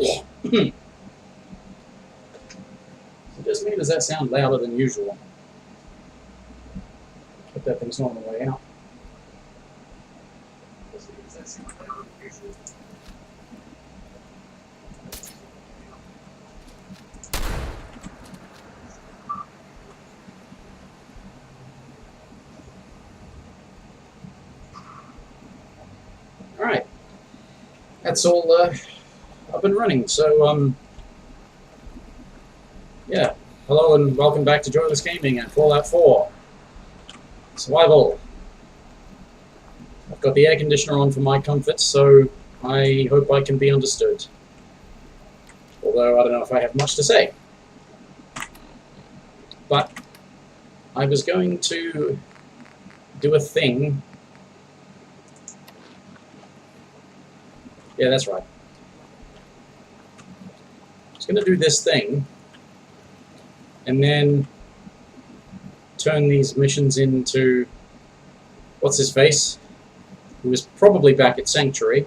Just me, does that sound louder than usual? But that thing's not on the way out. Does that sound louder than usual? Alright. That's all up and running. So, yeah. Hello and welcome back to Joyless Gaming and Fallout 4. Survival. I've got the air conditioner on for my comfort, so I hope I can be understood. Although I don't know if I have much to say. But I was going to do a thing. Yeah, that's right. I was going to do this thing and then turn these missions into what's his face, who was probably back at Sanctuary,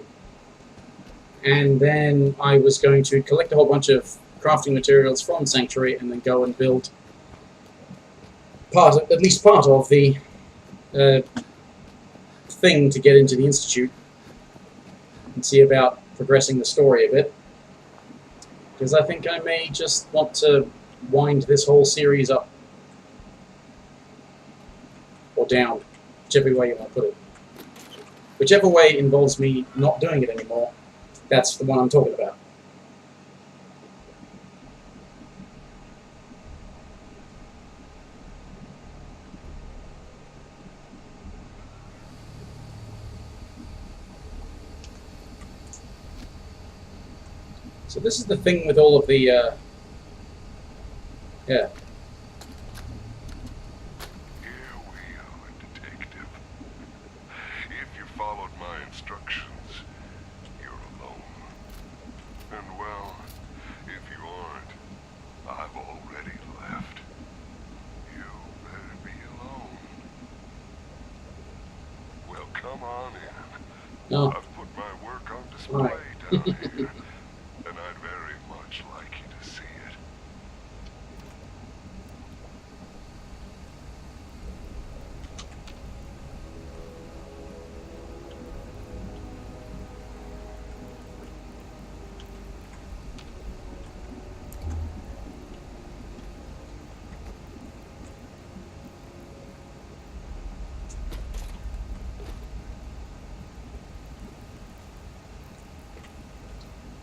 and then I was going to collect a whole bunch of crafting materials from Sanctuary and then go and build at least part of the thing to get into the Institute and see about progressing the story a bit, because I think I may just want to wind this whole series up or down, whichever way you want to put it. Whichever way involves me not doing it anymore, that's the one I'm talking about. So this is the thing with all of the, yeah. Here we are, detective. If you followed my instructions, you're alone. And well, if you aren't, I've already left. You better be alone. Well, come on in. No. I've put my work on display down here, and I'd very much like you to see it.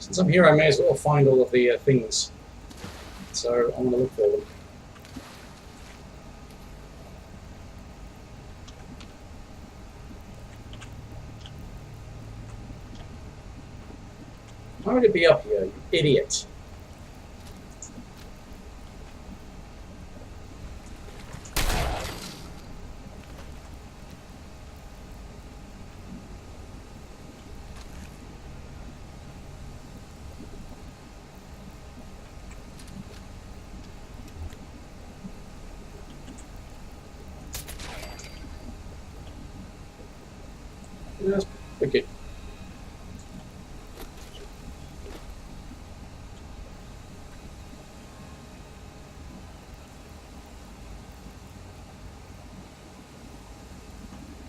Since I'm here, I may as well find all of the things. So I'm going to look for them. Why would it be up here, you idiot? That's wicked.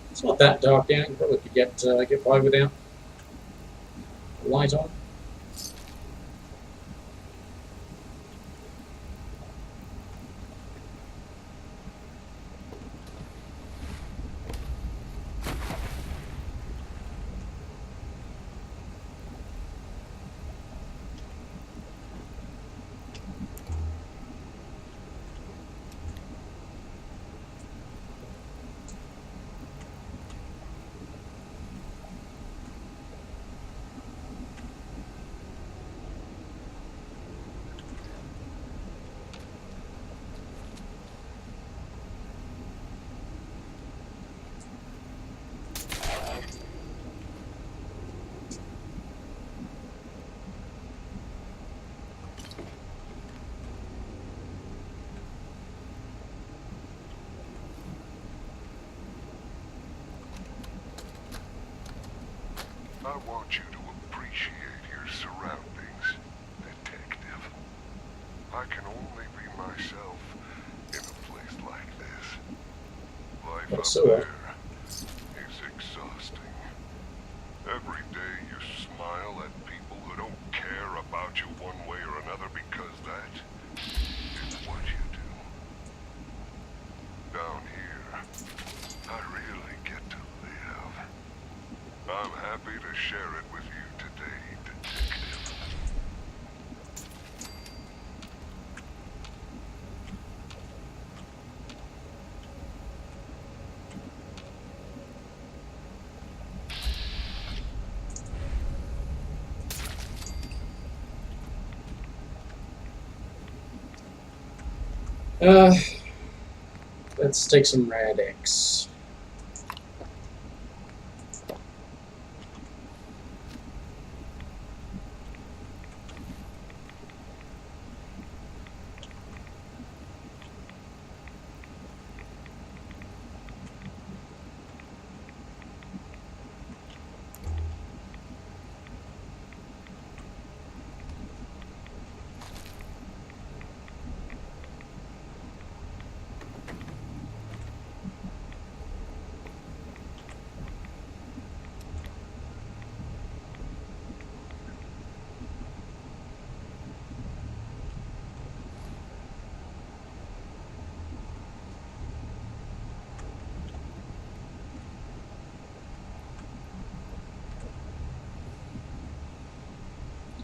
It's not that dark down. You probably could get by without the light on. I want you to appreciate your surroundings. a sewer. There is exhausting. Every day you smile at people who don't care about you one way or another because that is what you do. Down here, I really get to live. I'm happy to share it with you today, Detective. Let's take some Rad-X.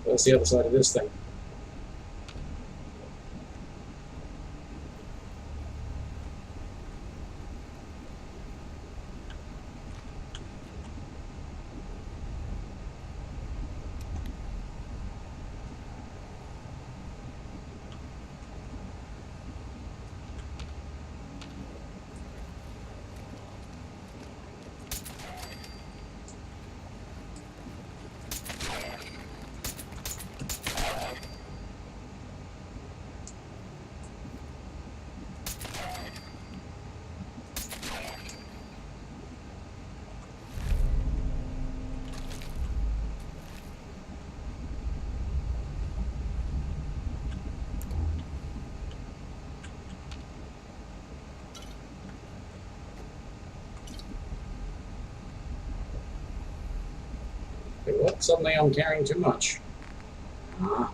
What's the other side of this thing? Wait, what? Suddenly I'm carrying too much. Ah.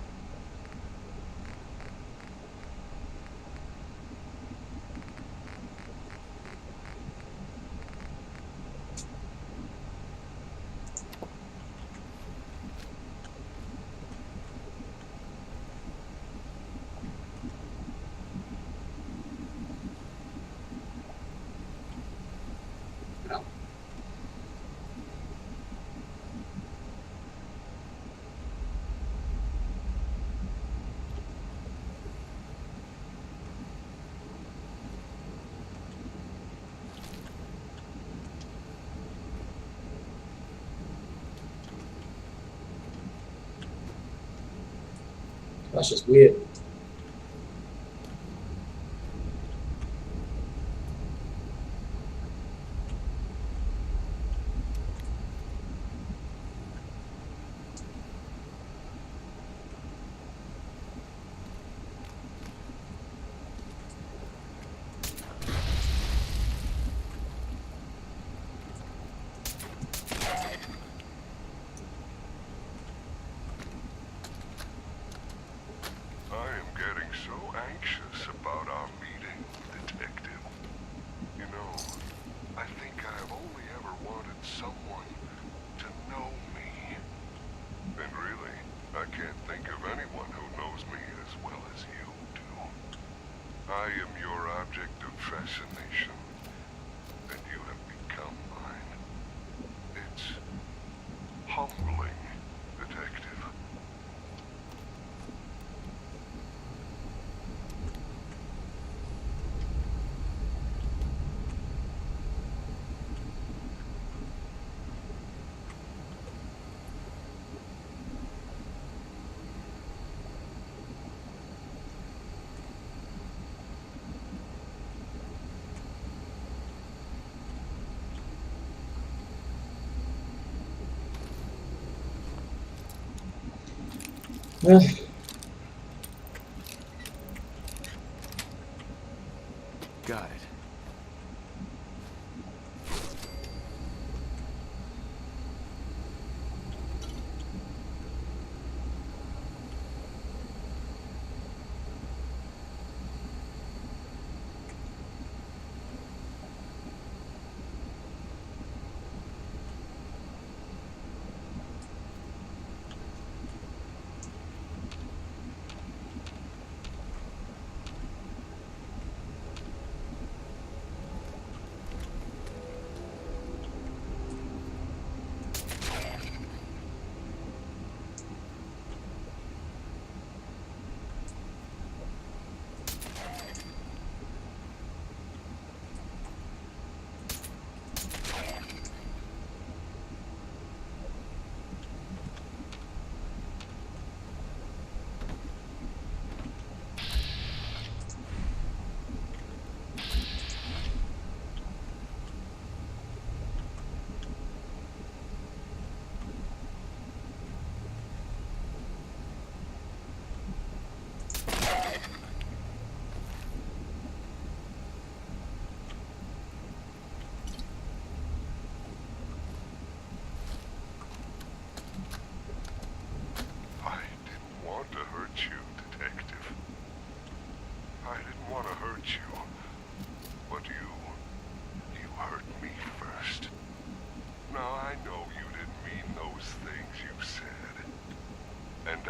Well. That's just weird. I am getting so anxious about our meeting, Detective. You know, I think I have only ever wanted someone to know me. And really, I can't think of anyone who knows me as well as you do. I am your object of fascination, and you have become mine. It's humbling, Detective. Got it.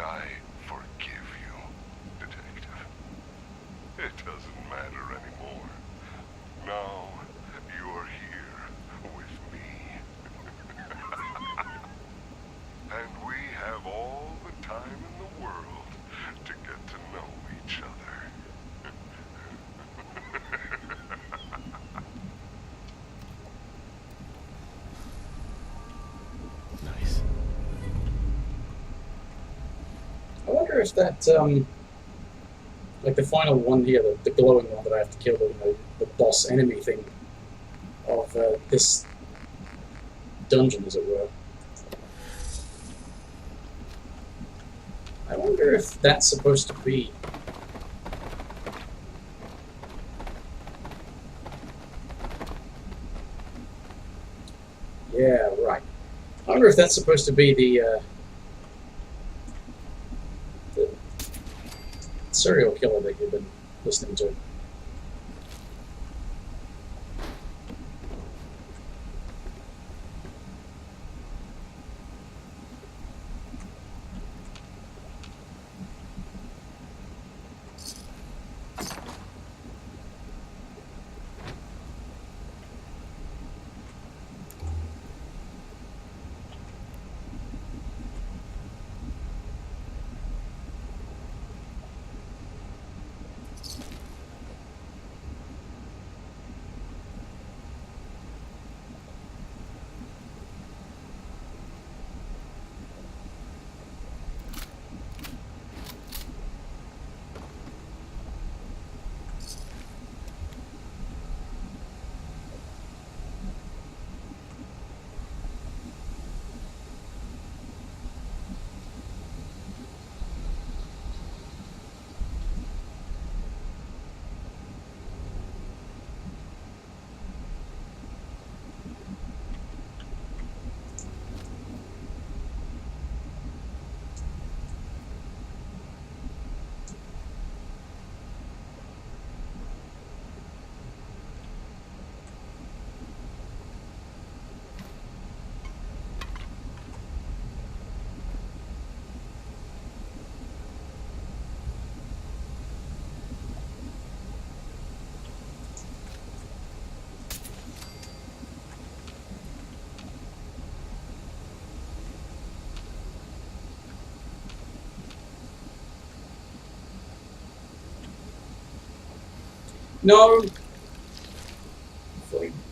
I forgive you, Detective. It doesn't matter anymore. Now, you're here with me. And we have all the time in the world to get to know each other. Nice. I wonder if that, like the final one here, the glowing one that I have to kill, the boss enemy thing of this dungeon, as it were. I wonder if that's supposed to be... Yeah, right. I wonder if that's supposed to be the serial killer that you've been listening to. No!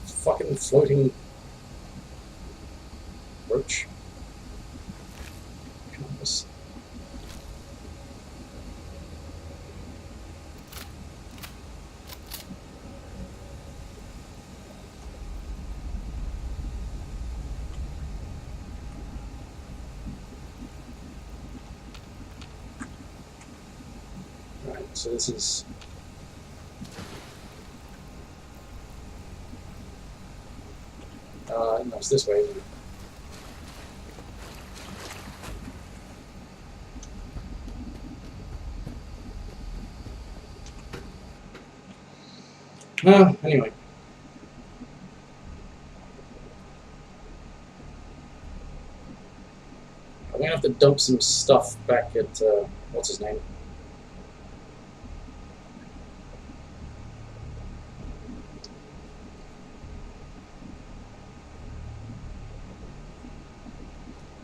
Fucking floating roach. Compass. Right, so this is... no, it's this way, isn't it? Anyway. I'm gonna have to dump some stuff back at, what's his name?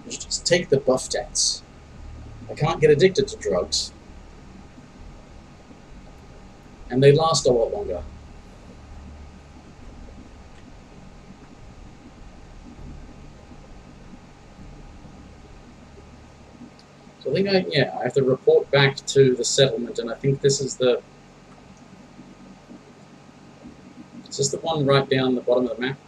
Just take the buff tats. I can't get addicted to drugs. And they last a lot longer. So I think I have to report back to the settlement, and I think this is the... Is this the one right down the bottom of the map?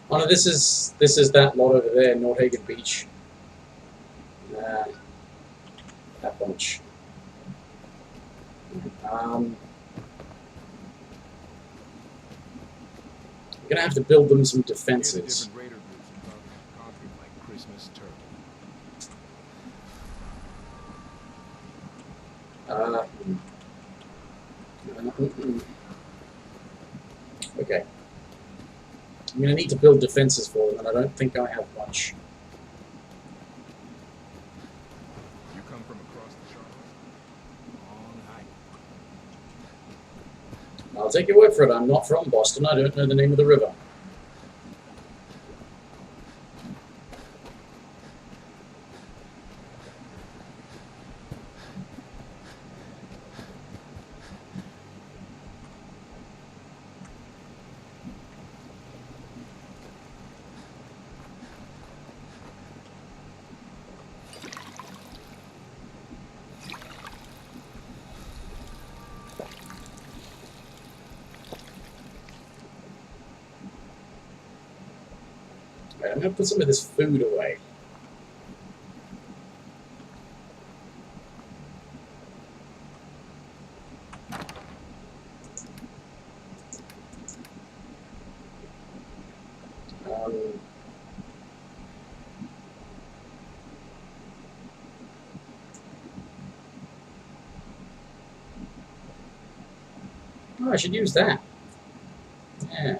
Oh no, this is that lot over there, Nordhagen Beach. That bunch. I'm gonna have to build them some defenses. Okay. I'm going to need to build defenses for them, and I don't think I have much. You come from across the Charlotte? Long hike. I'll take your word for it. I'm not from Boston. I don't know the name of the river. Right, I'm going to put some of this food away. Oh, I should use that. Yeah.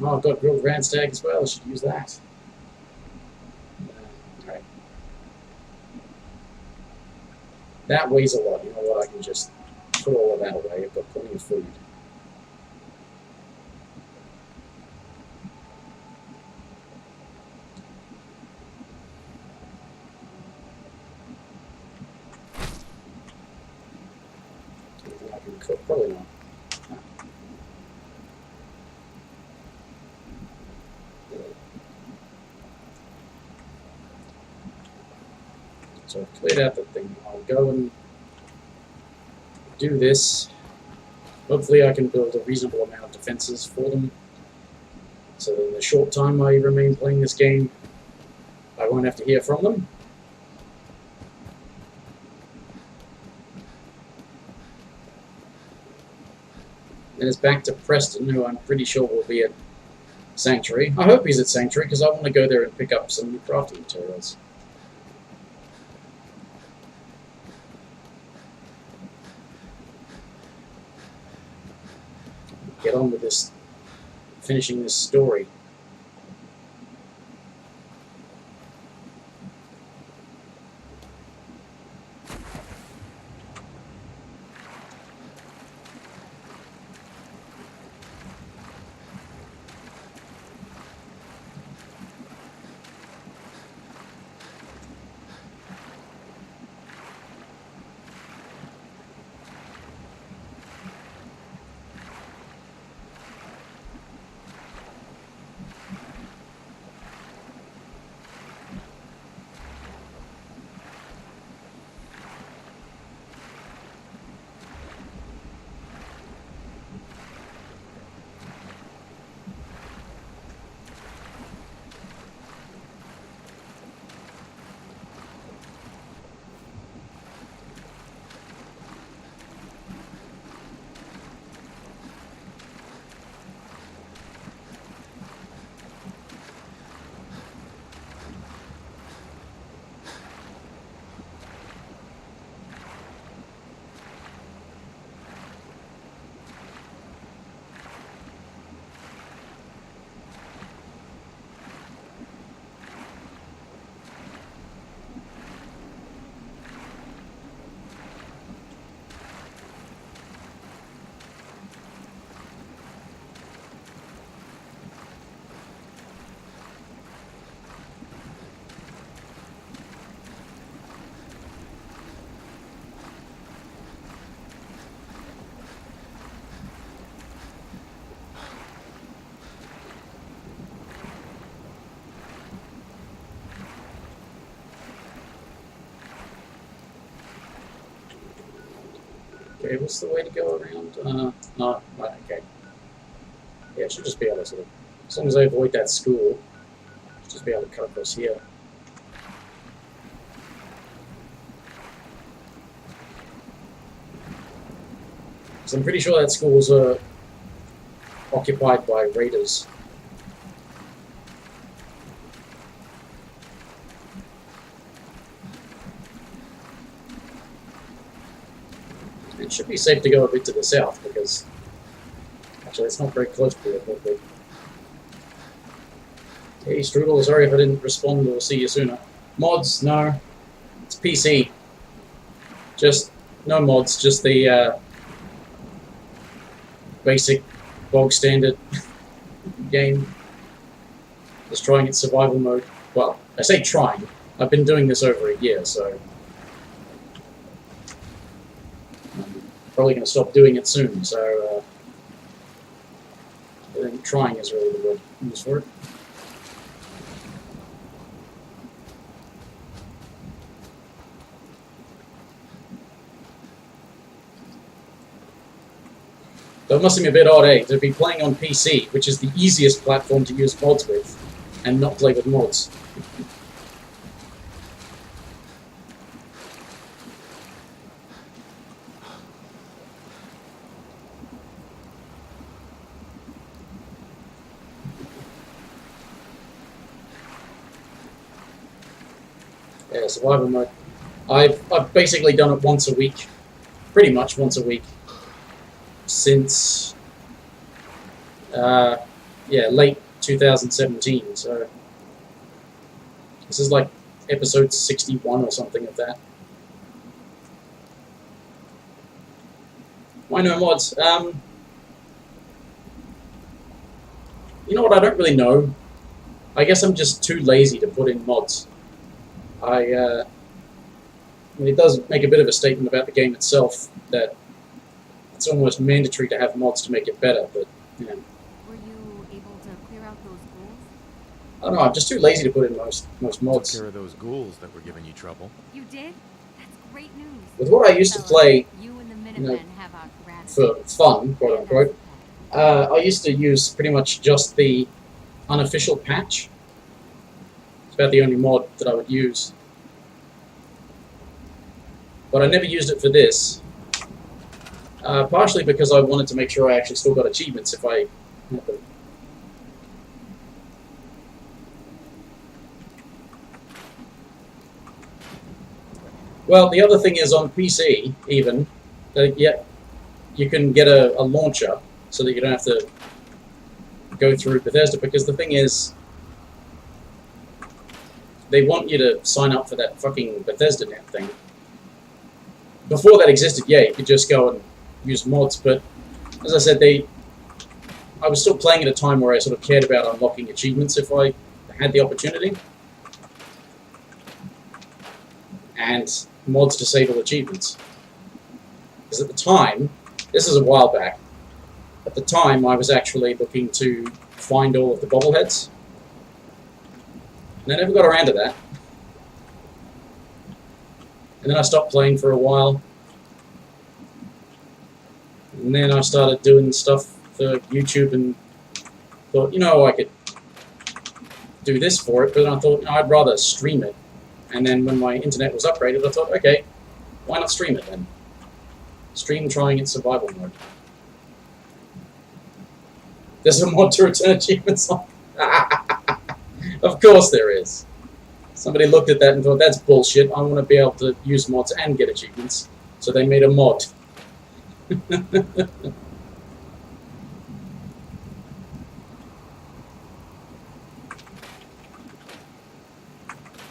Oh, I've got grilled randstag as well. I should use that. Right. That weighs a lot. You know what? I can just put all of that away. I've got plenty of food. Anything I can cook? Probably not. So I've cleared out the thing. I'll go and do this. Hopefully I can build a reasonable amount of defenses for them. So that in the short time I remain playing this game, I won't have to hear from them. Then it's back to Preston, who I'm pretty sure will be at Sanctuary. I hope he's at Sanctuary, because I want to go there and pick up some new crafting materials. Get on with this, finishing this story. Okay, what's the way to go around? No, right, okay. Yeah, I should just be able to sort of, as long as I avoid that school, just be able to cut across here. Because I'm pretty sure that school's occupied by raiders. It should be safe to go a bit to the south because I Actually, it's not very close to it, but hey, Strudel, sorry if I didn't respond or see you sooner. Mods, no. It's PC. Just, no mods, just the basic, bog standard game. Just trying its survival mode. Well, I say trying. I've been doing this over a year, so I'm probably going to stop doing it soon, so I think trying is really the word used for it. Though it must seem a bit odd, to be playing on PC, which is the easiest platform to use mods with, and not play with mods. Yeah, survival mode. I've basically done it once a week, pretty much once a week, since yeah, late 2017. So this is like episode 61 or something of that. Why no mods? You know what? I don't really know. I guess I'm just too lazy to put in mods. I mean, it does make a bit of a statement about the game itself that it's almost mandatory to have mods to make it better, but, you know. Were you able to clear out those ghouls? I don't know, I'm just too lazy to put in most mods. Took care of those ghouls that were giving you trouble. You did? That's great news. With what I used to play You and the know, Minutemen have our gratitude. for fun, quote unquote, I used to use pretty much just the unofficial patch. It's about the only mod that I would use. But I never used it for this. Partially because I wanted to make sure I actually still got achievements if I had them. Well, the other thing is on PC, even, yeah, you can get a launcher so that you don't have to go through Bethesda, because the thing is, they want you to sign up for that fucking Bethesda net thing. Before that existed, yeah, you could just go and use mods, but as I said, I was still playing at a time where I sort of cared about unlocking achievements if I had the opportunity. And mods disable achievements. Because at the time, this is a while back, at the time I was actually looking to find all of the bobbleheads. And I never got around to that. And then I stopped playing for a while. And then I started doing stuff for YouTube and thought, you know, I could do this for it, but I thought, no, I'd rather stream it. And then when my internet was upgraded, I thought, okay, why not stream it then? Stream trying its survival mode. There's a mod to return achievements on. Of course there is. Somebody looked at that and thought, that's bullshit. I want to be able to use mods and get achievements. So they made a mod.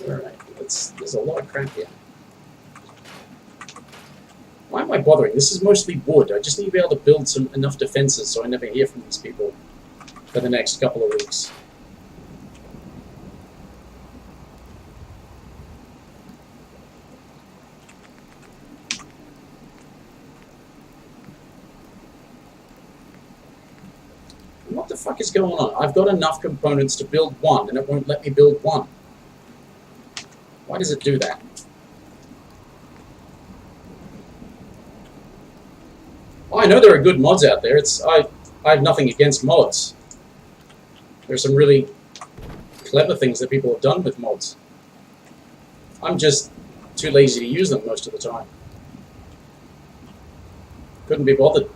Alright, there's a lot of crap here. Why am I bothering? This is mostly wood. I just need to be able to build enough defenses so I never hear from these people for the next couple of weeks. What the fuck is going on? I've got enough components to build one, and it won't let me build one. Why does it do that? Oh, I know there are good mods out there. I have nothing against mods. There are some really clever things that people have done with mods. I'm just too lazy to use them most of the time. Couldn't be bothered.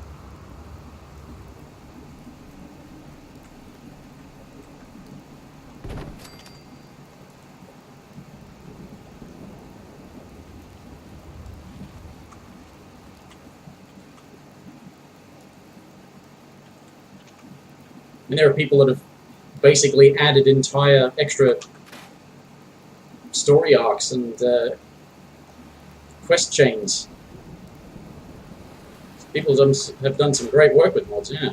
And there are people that have basically added entire extra story arcs and quest chains. People have done some great work with mods, yeah.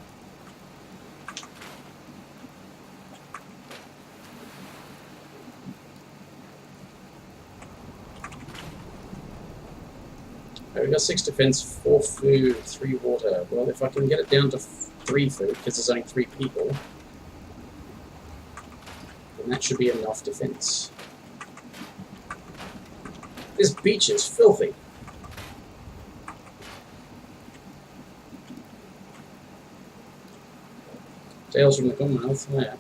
We got 6 defense, 4 food, 3 water. Well, if I can get it down to 3 food, because there's only 3 people, then that should be enough defense. This beach is filthy. Tales from the Commonwealth, yeah.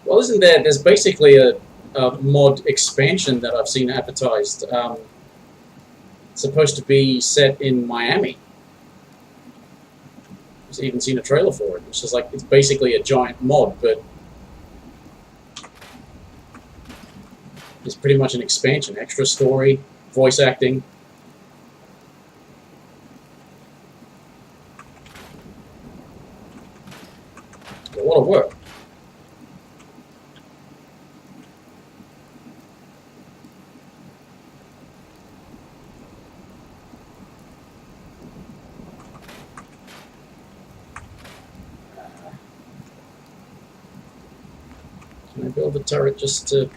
Well, isn't there? There's basically a mod expansion that I've seen advertised. It's supposed to be set in Miami. I've even seen a trailer for it, which is like, it's basically a giant mod, but it's pretty much an expansion. Extra story, voice acting. A lot of work. Can I build a turret just to...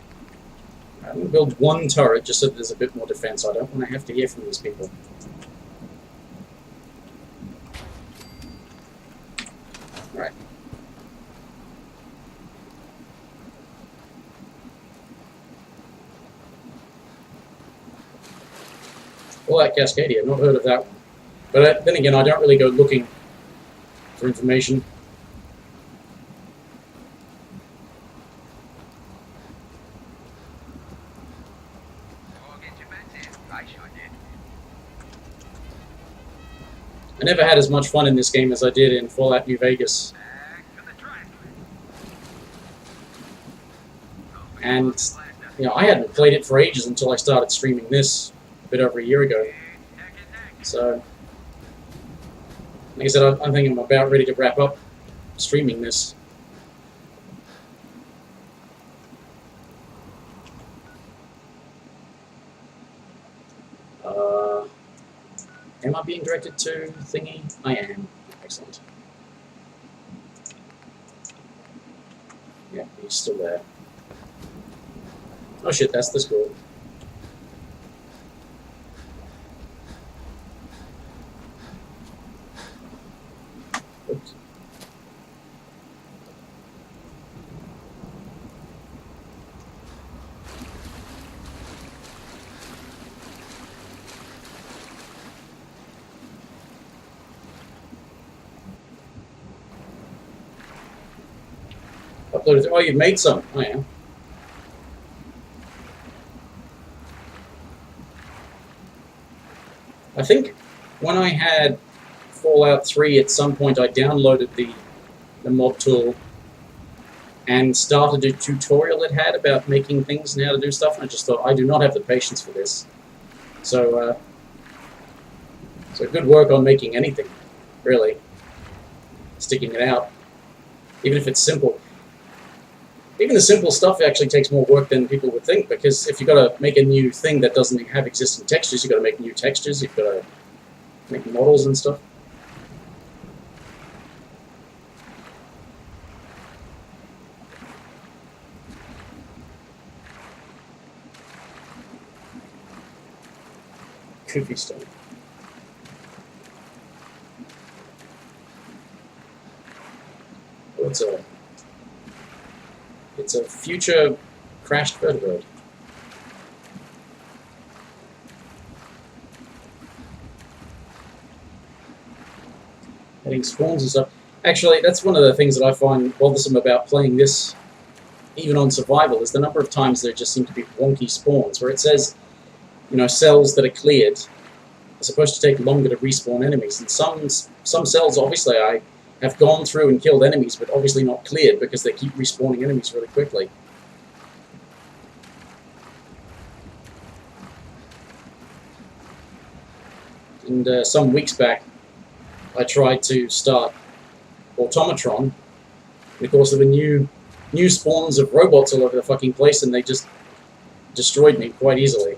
I'm going to build 1 turret just so that there's a bit more defense. I don't want to have to hear from these people. Right. All that Cascadia, I've not heard of that one. But then again, I don't really go looking for information. I never had as much fun in this game as I did in Fallout New Vegas. And, you know, I hadn't played it for ages until I started streaming this a bit over a year ago. So, like I said, I think I'm about ready to wrap up streaming this. Am I being directed to thingy? I am. Excellent. Yeah, he's still there. Oh shit, that's the school. Oops. Uploaded. Oh, you've made some. Oh, yeah. I think when I had Fallout 3, at some point I downloaded the mod tool and started a tutorial it had about making things and how to do stuff, and I just thought, I do not have the patience for this. So, so good work on making anything, really. Sticking it out. Even if it's simple. Even the simple stuff actually takes more work than people would think, because if you've got to make a new thing that doesn't have existing textures, you've got to make new textures, you've got to make models and stuff. Goofy stuff. Oh, it's a future crashed vertebrate. Adding spawns and stuff. Actually, that's one of the things that I find bothersome about playing this, even on survival, is the number of times there just seem to be wonky spawns, where it says, you know, cells that are cleared are supposed to take longer to respawn enemies, and some cells, obviously, I have gone through and killed enemies, but obviously not cleared because they keep respawning enemies really quickly. And some weeks back, I tried to start automatron. And of course, there were new spawns of robots all over the fucking place, and they just destroyed me quite easily.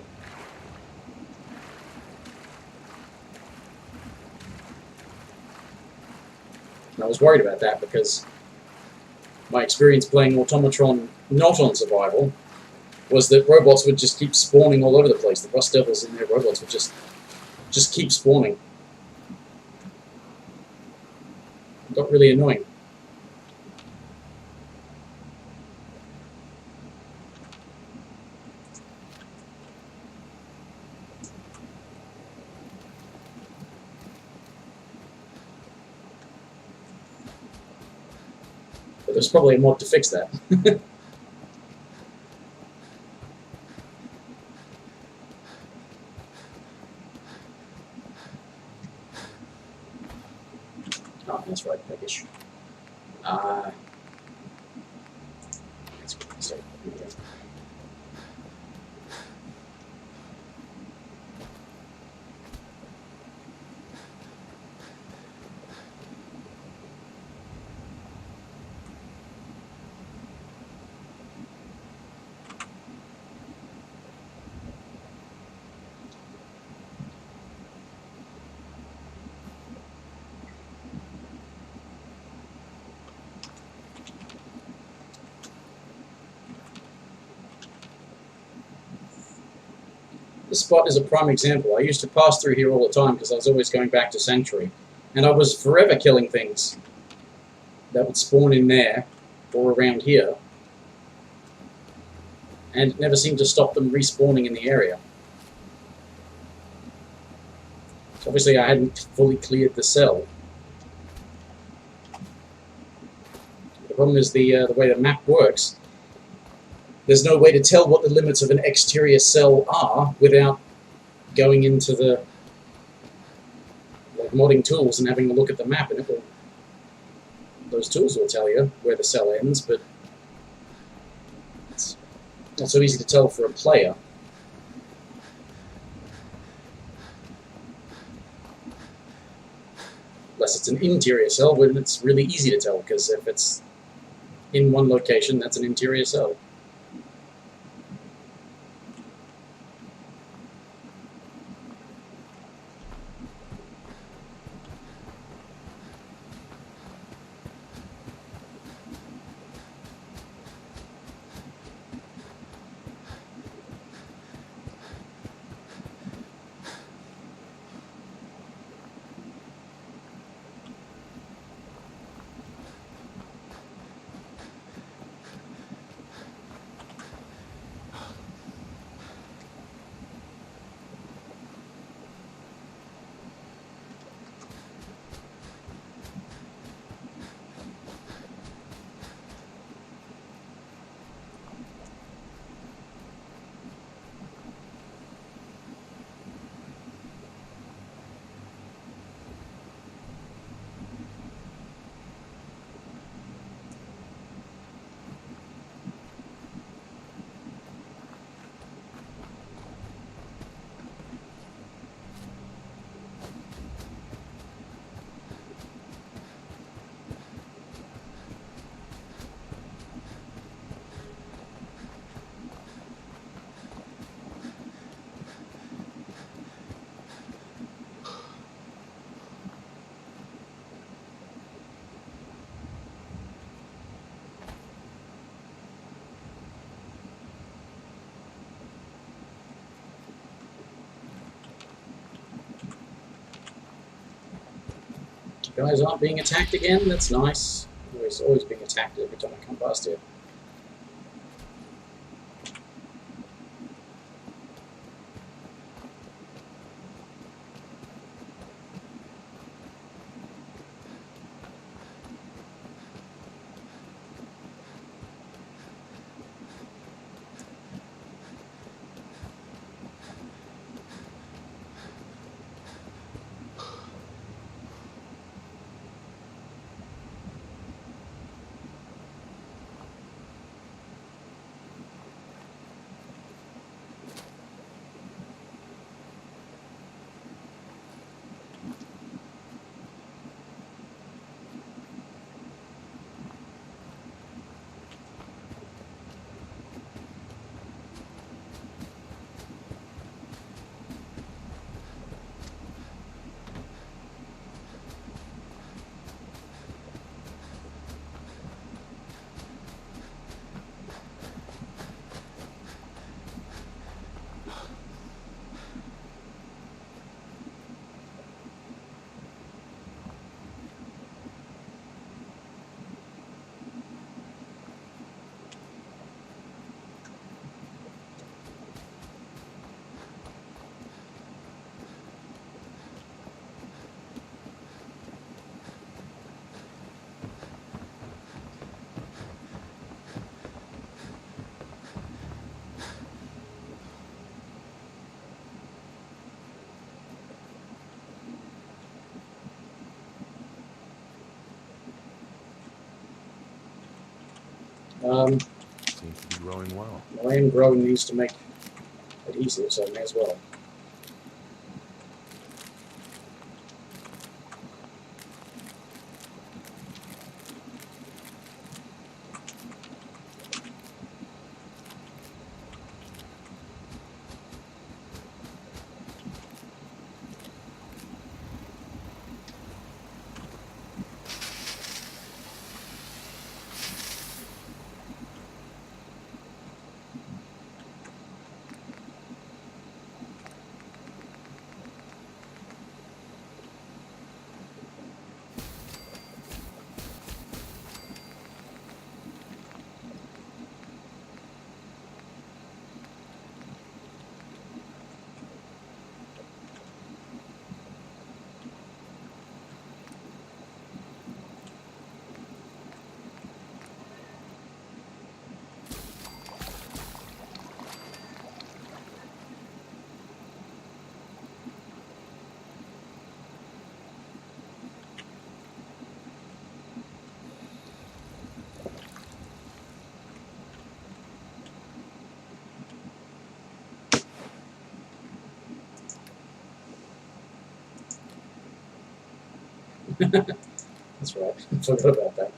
And I was worried about that because my experience playing automatron not on survival was that robots would just keep spawning all over the place. The Rust Devils and their robots would just keep spawning. It got really annoying. But there's probably a mod to fix that. Oh, that's right, peckish. Sorry, here we go. This spot is a prime example. I used to pass through here all the time because I was always going back to Sanctuary. And I was forever killing things that would spawn in there or around here. And it never seemed to stop them respawning in the area. So obviously I hadn't fully cleared the cell. The problem is the way the map works. There's no way to tell what the limits of an exterior cell are without going into the modding tools and having a look at the map, and it will, those tools will tell you where the cell ends, but it's not so easy to tell for a player. Unless it's an interior cell, when it's really easy to tell, because if it's in one location, that's an interior cell. Guys aren't being attacked again, that's nice. Always being attacked every time I come past here. Seems to be growing well. I am growing these to make adhesive, so I may as well. That's right. I forgot about that.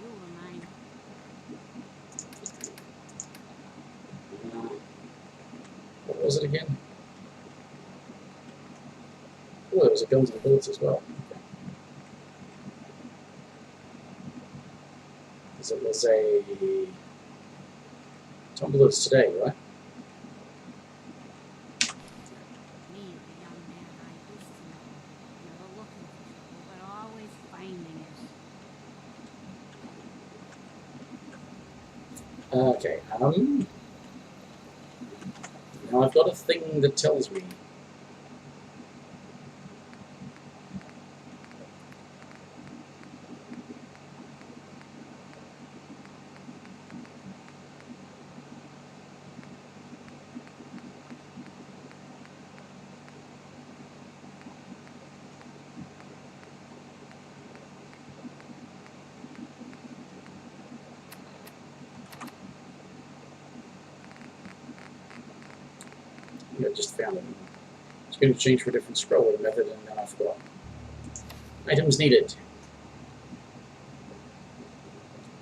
You remind What was it again? Oh, it was a guns and bullets as well. Because it was a tumblers today, right? me, the young man I used to know. Never looking for trouble, but always finding it. Okay. Now I've got a thing that tells me. I just found it. It's going to change for a different scrolling method, and then I forgot. Items needed.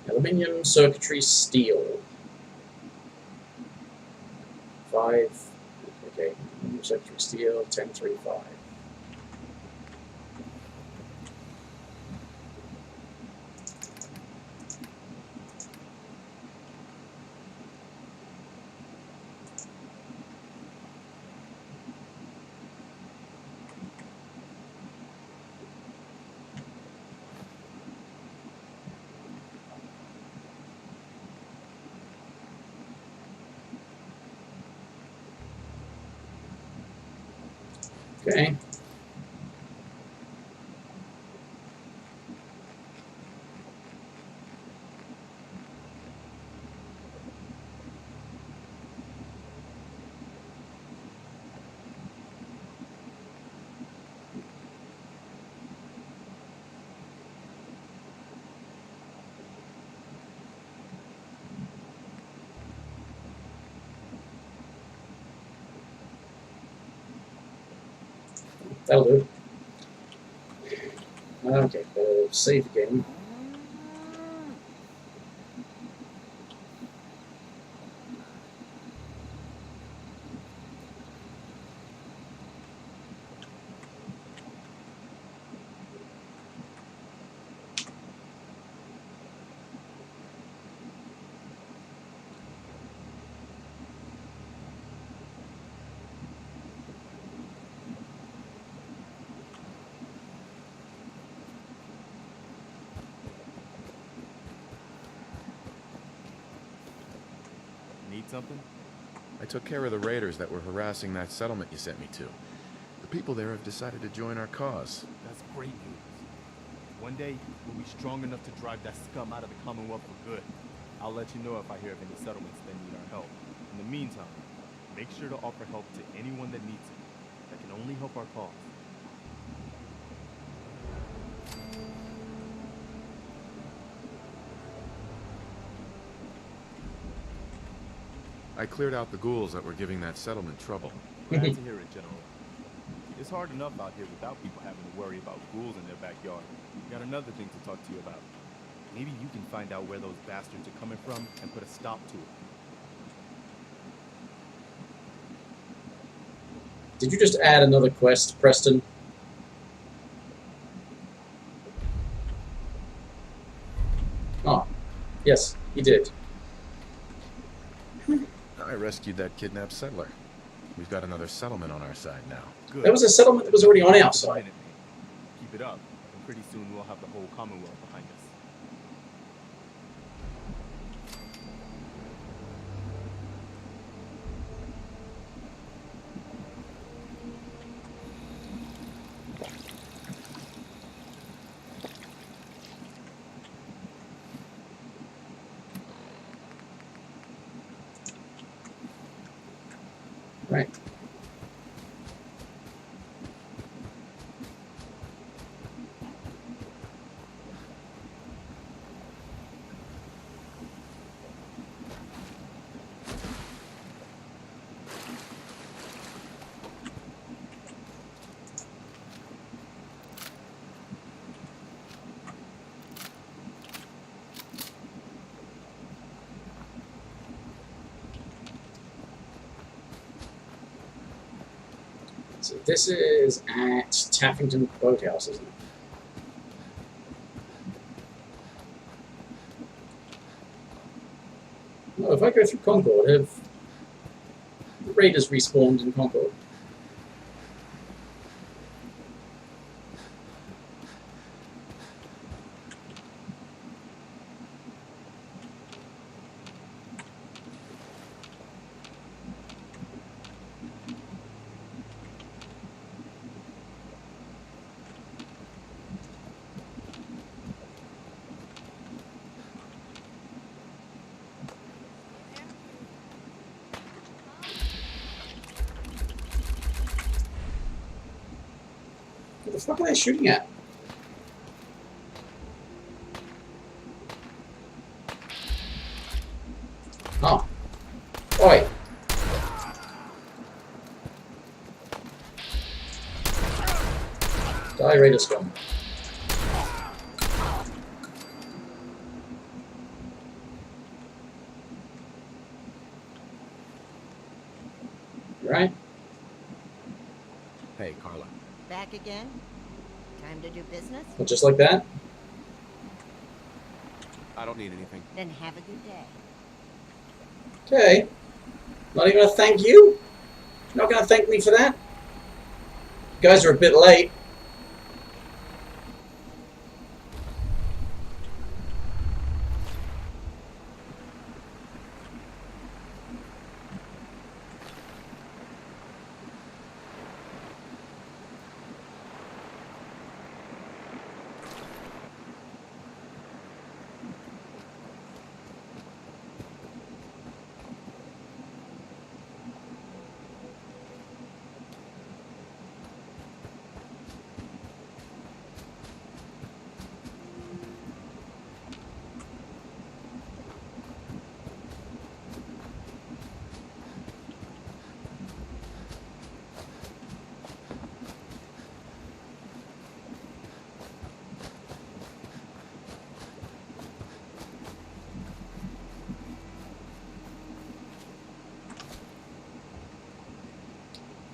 Aluminium, circuitry, steel. 5. Okay. Aluminium, circuitry, steel, 1035. Okay. That'll do. Okay, save again. Need something? I took care of the raiders that were harassing that settlement you sent me to. The people there have decided to join our cause. That's great news. One day, we'll be strong enough to drive that scum out of the Commonwealth for good. I'll let you know if I hear of any settlements that need our help. In the meantime, make sure to offer help to anyone that needs it. That can only help our cause. I cleared out the ghouls that were giving that settlement trouble. Glad to hear it, General. It's hard enough out here without people having to worry about ghouls in their backyard. Got another thing to talk to you about. Maybe you can find out where those bastards are coming from and put a stop to it. Did you just add another quest, Preston? Oh, yes, he did. I rescued that kidnapped settler. We've got another settlement on our side now. Good. There was a settlement that was already on our side. Keep it up, and pretty soon we'll have the whole Commonwealth behind us. Right. So this is at Taffington Boathouse, isn't it? Oh, if I go through Concord, have the raiders respawned in Concord? What the fuck are they shooting at? Oh. Oi. Die, Raider Scum. You right? Hey, Carla. Back again? Time to do business? Well, just like that? I don't need anything. Then have a good day. Okay. Not even gonna thank you? Not gonna thank me for that? You guys are a bit late.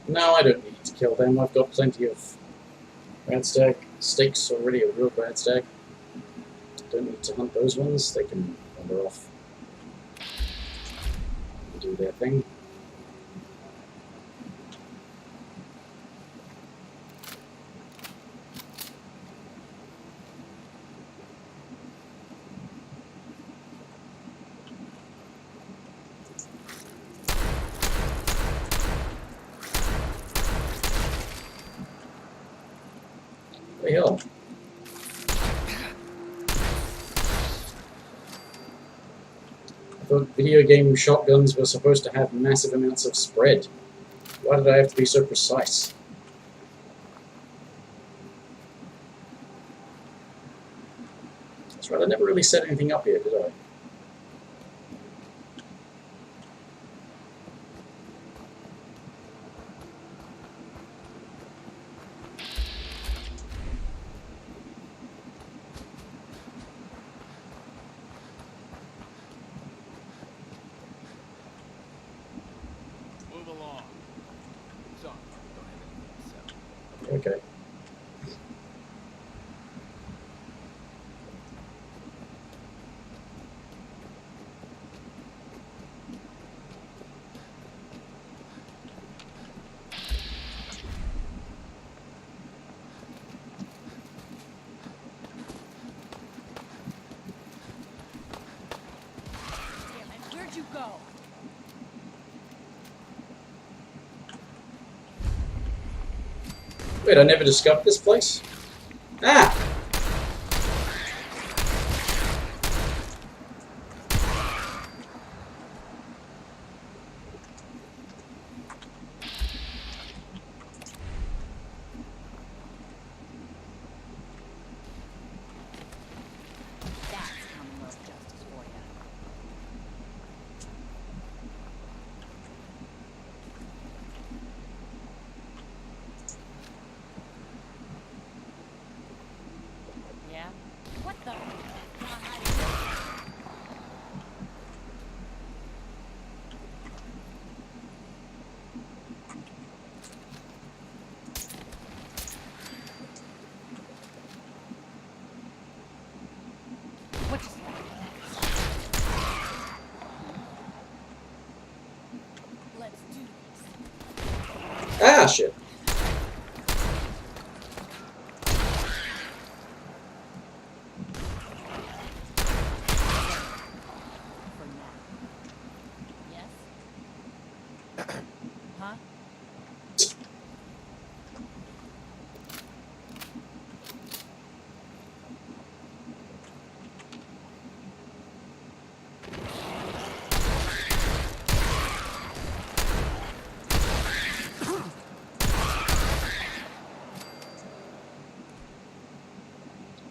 No, I don't need to kill them. I've got plenty of radstag steaks already, a real radstag. Don't need to hunt those ones. They can wander off and do their thing. hell? I thought video game shotguns were supposed to have massive amounts of spread. Why did I have to be so precise? That's right, I never really set anything up here, did I? Move along. Sorry, don't have anything to sell. Okay. Damn it, where'd you go? Wait, I never discovered this place? Ah! That's Commonwealth justice for you. Yeah? What the? Come on, hide it. What just Let's do this. Ah, shit. For now. Yes? Huh?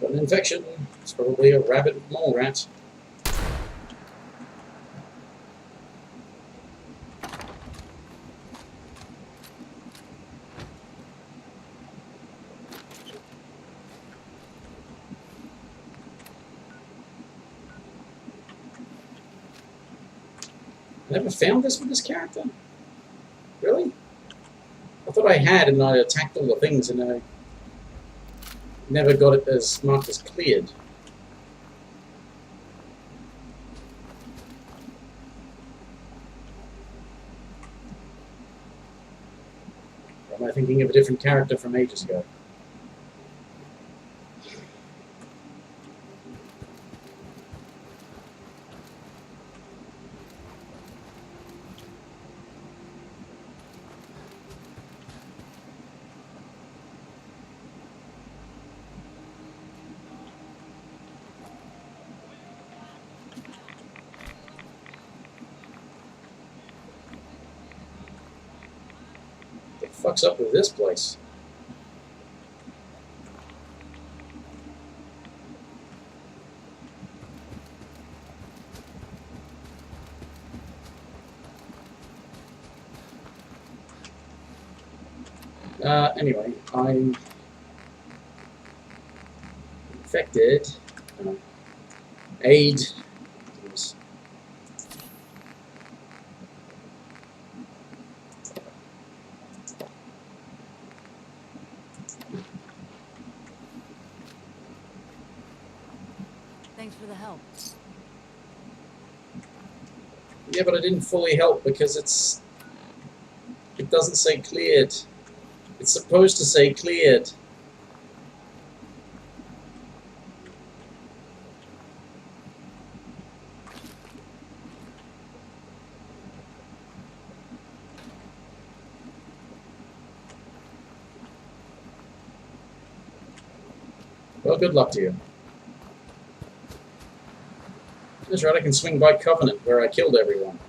Got an infection. It's probably a rabid mole rat. I never found this with this character? Really? I thought I had, and I attacked all the things, and I never got it as marked as cleared. Or am I thinking of a different character from ages ago? What the fuck's up with this place? Anyway, I'm infected. Aid. Thanks for the help. Yeah, but I didn't fully help because it doesn't say cleared. It's supposed to say cleared. Well, good luck to you. That's right, I can swing by Covenant, where I killed everyone.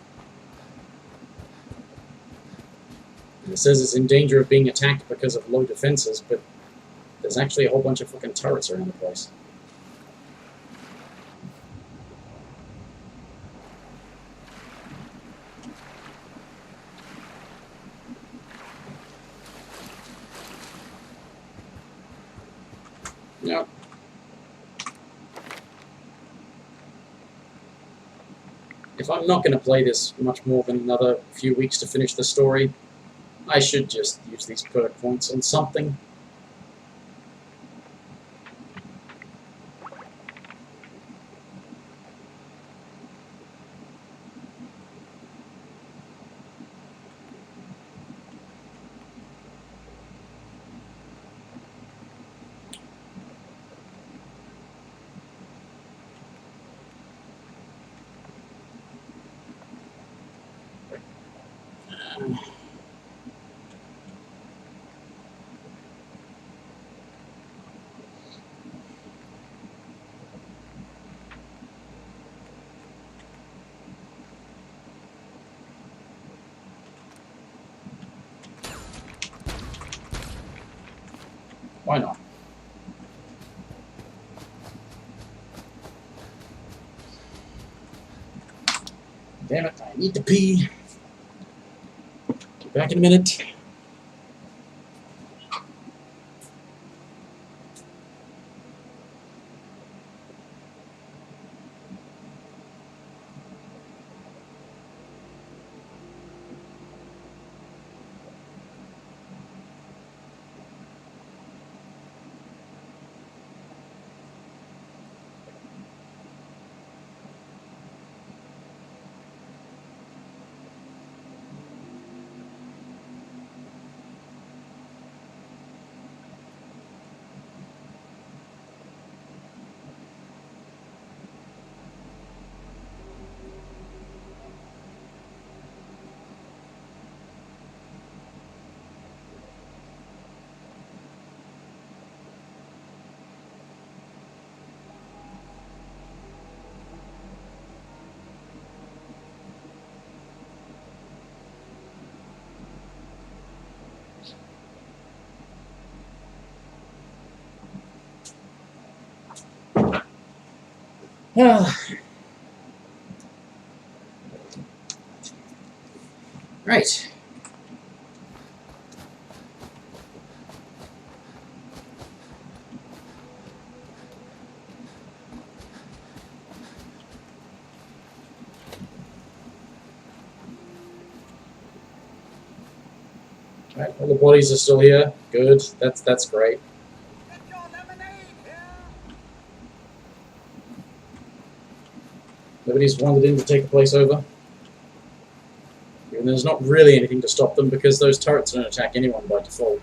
And it says it's in danger of being attacked because of low defenses, but there's actually a whole bunch of fucking turrets around the place. Now, if I'm not going to play this much more than another few weeks to finish the story, I should just use these perk points on something. Why not? Damn it, I need to pee. Be back in a minute. Right. Right, all the bodies are still here. Good. That's great. Nobody's wandered in to take the place over. And there's not really anything to stop them because those turrets don't attack anyone by default.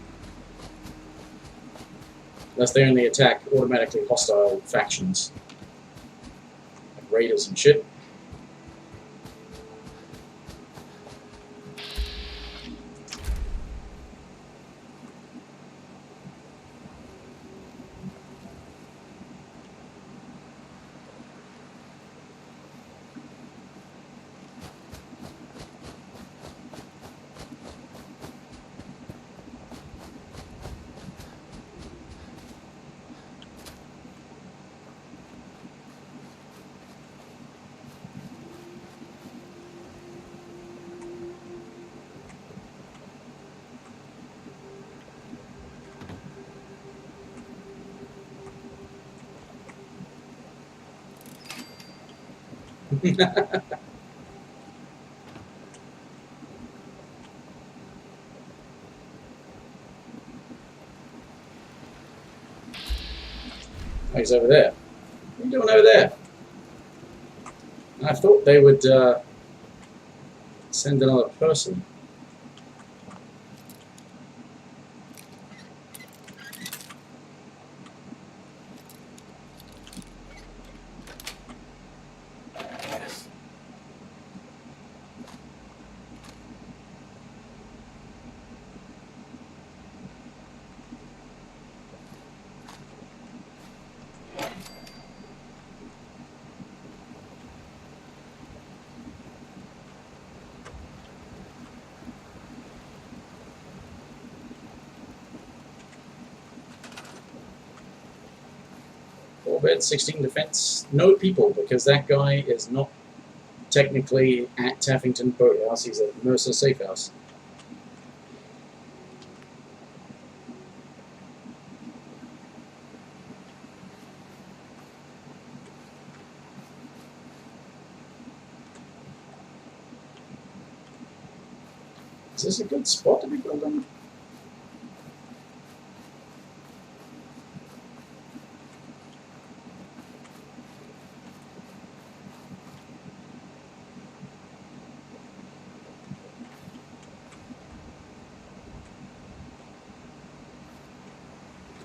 Unless they only attack automatically hostile factions. Like raiders and shit. Oh, he's over there. What are you doing over there? I thought they would send another person. Yes. bad. 16 defense. No people, because that guy is not technically at Taffington Boathouse. He's at Mercer Safe House. Is this a good spot to be building?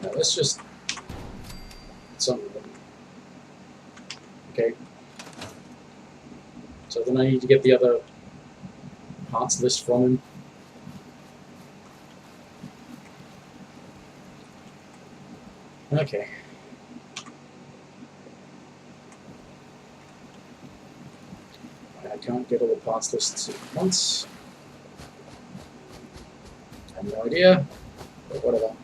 No, let's just some of them. Okay. So then I need to get the other parts list from him. Okay. I can't get all the parts lists at once. I have no idea, but whatever.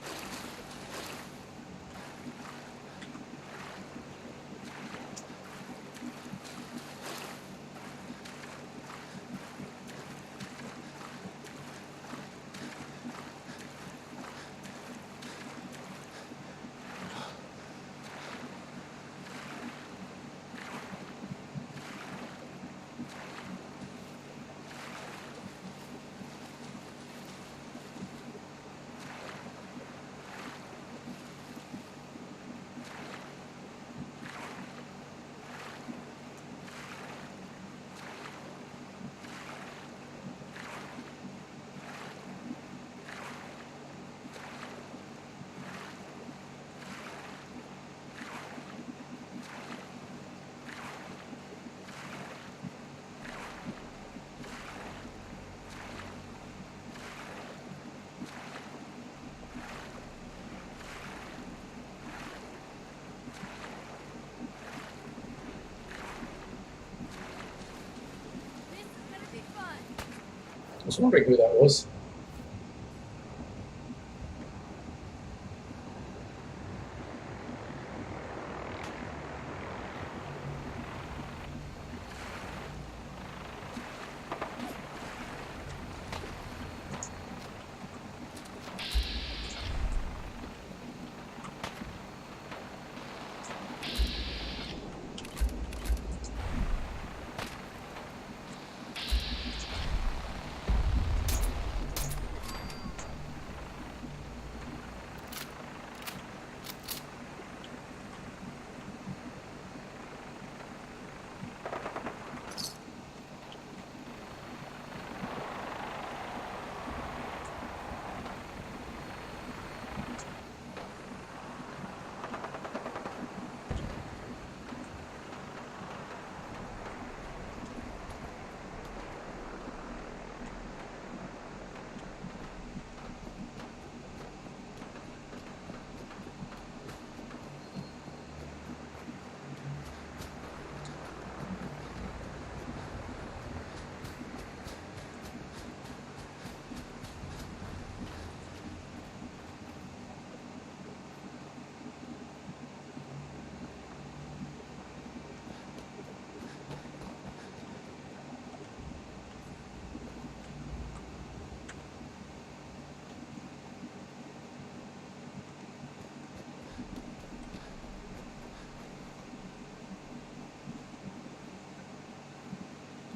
I was wondering who that was.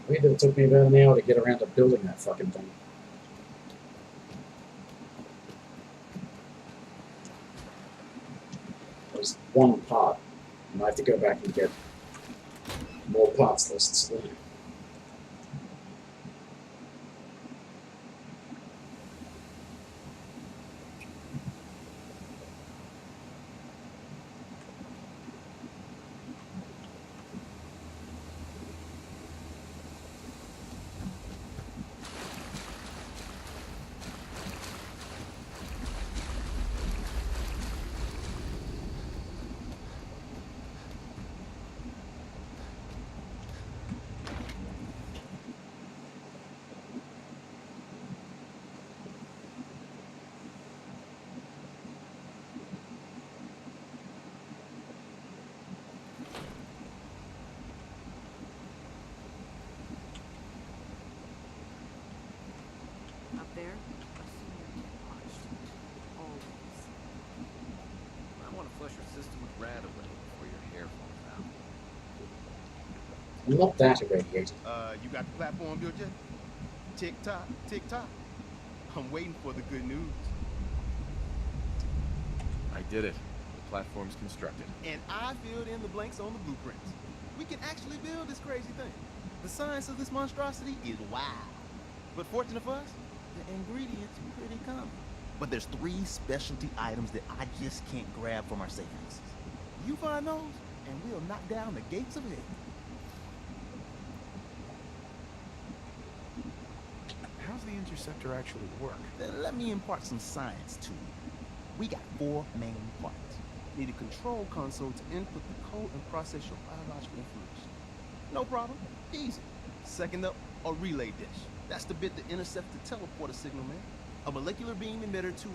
Weird that it took me about an hour to get around to building that fucking thing. It was one part, and I have to go back and get more parts lists. there, I've seen your get punched. Always. I want to flush your system with rat a little before your hair falls out. I'm not that irradiated. You got the platform built yet? Tick tock, tick tock. I'm waiting for the good news. I did it. The platform's constructed. And I filled in the blanks on the blueprints. We can actually build this crazy thing. The science of this monstrosity is wild. But fortunate for us, the ingredients are pretty common. But there's 3 specialty items that I just can't grab from our safe houses. You find those, and we'll knock down the gates of hell. How's the interceptor actually work? Then let me impart some science to you. We got 4 main parts. Need a control console to input the code and process your biological information. No problem. Easy. Second up, a relay dish. That's the bit that intercepts the teleporter signal, man. A molecular beam emitter to,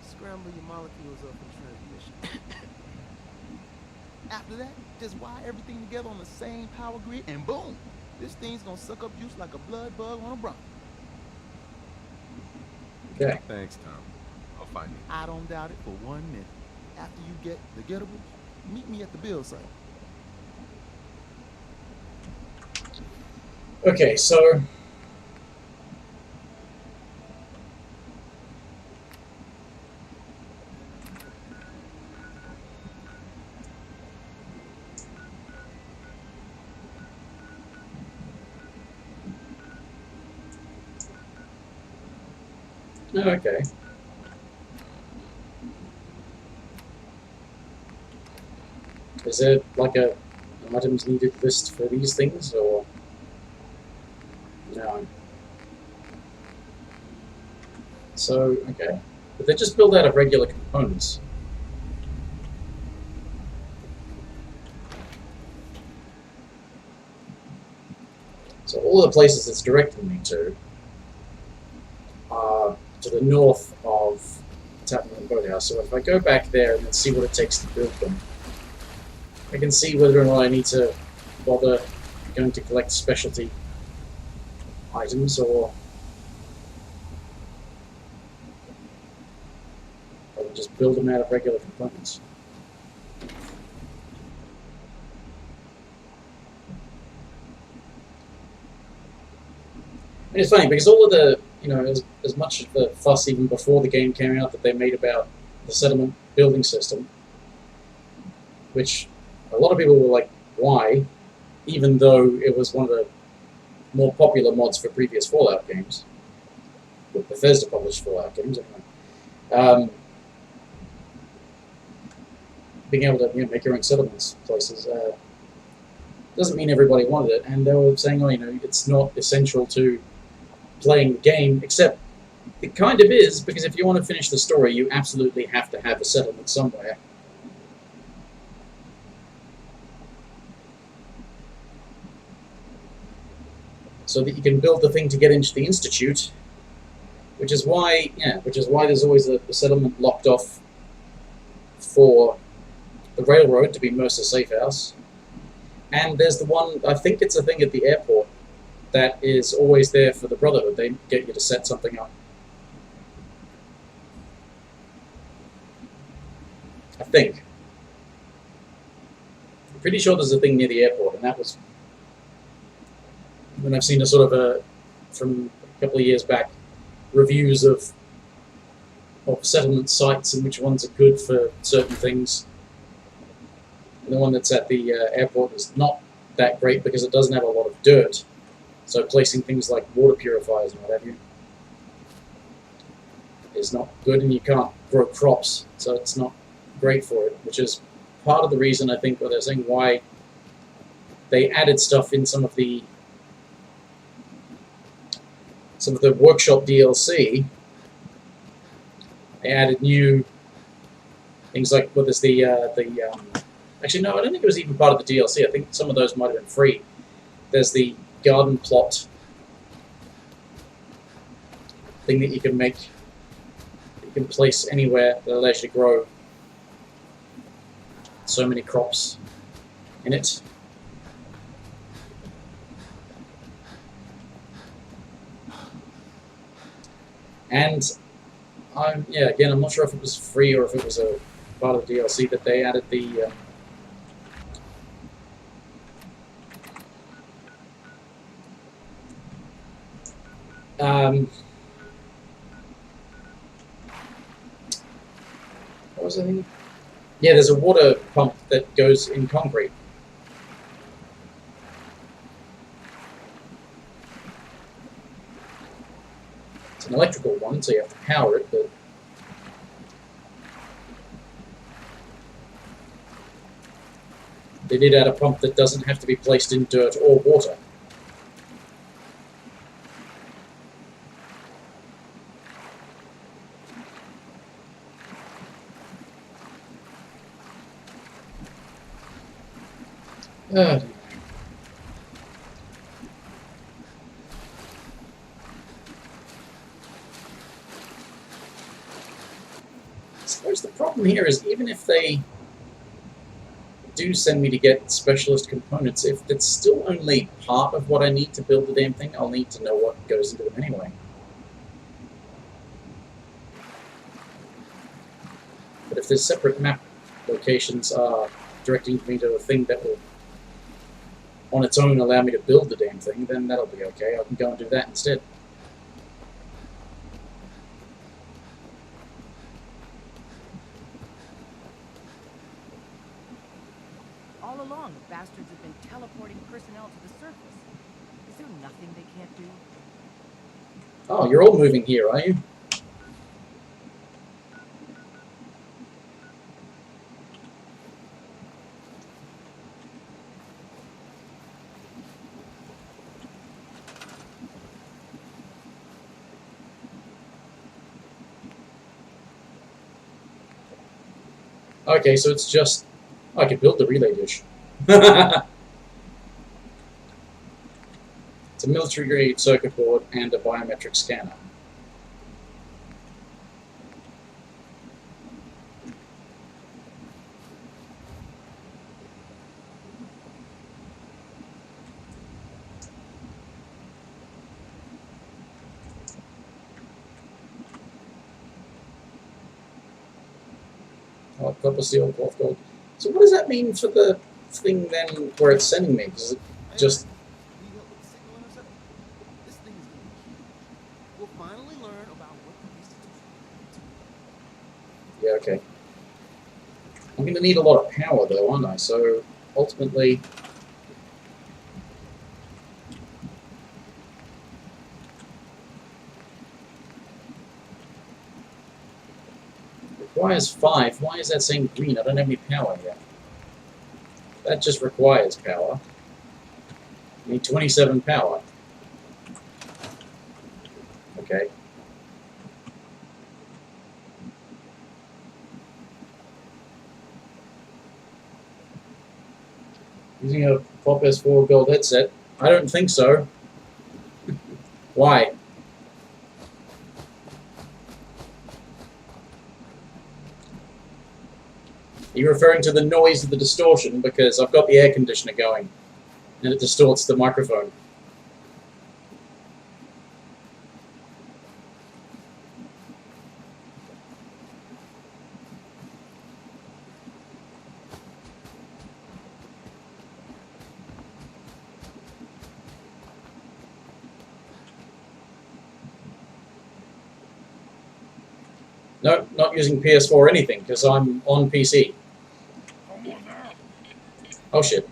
scramble your molecules up in transmission. After that, just wire everything together on the same power grid, and boom! This thing's gonna suck up juice like a blood bug on a bronc. Okay. Thanks, Tom. I'll find you. I don't doubt it for 1 minute. After you get the gettable, meet me at the build site. Okay, so okay. Is it like an items needed list for these things, or no? So, okay. But they're just built out of regular components. So all the places it's directing me to are to the north of Tapman Boathouse. So if I go back there and then see what it takes to build them, I can see whether or not I need to bother going to collect specialty items, or I would just build them out of regular components. And it's funny because all of the, as much of the fuss even before the game came out that they made about the settlement building system, which a lot of people were like, why? Even though it was one of the more popular mods for previous Fallout games. The Bethesda published Fallout games, anyway. Being able to make your own settlements places doesn't mean everybody wanted it, and they were saying, it's not essential to playing the game, except it kind of is, because if you want to finish the story, you absolutely have to have a settlement somewhere. So that you can build the thing to get into the Institute, which is why there's always a settlement locked off for the railroad to be Mercer's safe house. And there's the one, I think it's a thing at the airport, that is always there for the Brotherhood. They get you to set something up. I think. I'm pretty sure there's a thing near the airport, and that was when I've seen a sort of from a couple of years back, reviews of settlement sites and which ones are good for certain things. And the one that's at the airport is not that great because it doesn't have a lot of dirt. So placing things like water purifiers and what have you is not good, and you can't grow crops, so it's not great for it, which is part of the reason I think what they're saying why they added stuff in some of the workshop DLC. They added new things like actually no, I don't think it was even part of the DLC. I think some of those might have been free. There's the garden plot thing that you can make. You can place anywhere that allows you to grow so many crops in it. And yeah, again, I'm not sure if it was free or if it was a part of the DLC that they added the what was the thing? Yeah, there's a water pump that goes in concrete. It's an electrical one, so you have to power it, but they did add a pump that doesn't have to be placed in dirt or water. I suppose the problem here is even if they do send me to get specialist components, if it's still only part of what I need to build the damn thing, I'll need to know what goes into them anyway. But if there's separate map locations directing me to a thing that will on its own allow me to build the damn thing, then that'll be okay. I can go and do that instead. All along, the bastards have been teleporting personnel to the surface. Is there nothing they can't do? Oh, you're all moving here, are you? Okay, so it's just... Oh, I could build the relay dish. It's a military-grade circuit board and a biometric scanner. Oh, copper, steel, cloth, gold. So what does that mean for the thing then where it's sending me? Does it just... This thing is going to be huge. We'll finally learn about what the institution is. Yeah, okay. I'm going to need a lot of power though, aren't I? So ultimately... requires 5. Why is that saying green? I don't have any power yet. That just requires power. I need 27 power. Okay. Using a Pop S4 gold headset? I don't think so. Why? Are you referring to the noise of the distortion? Because I've got the air conditioner going, and it distorts the microphone. No, not using PS4 or anything, because I'm on PC. Oh shit.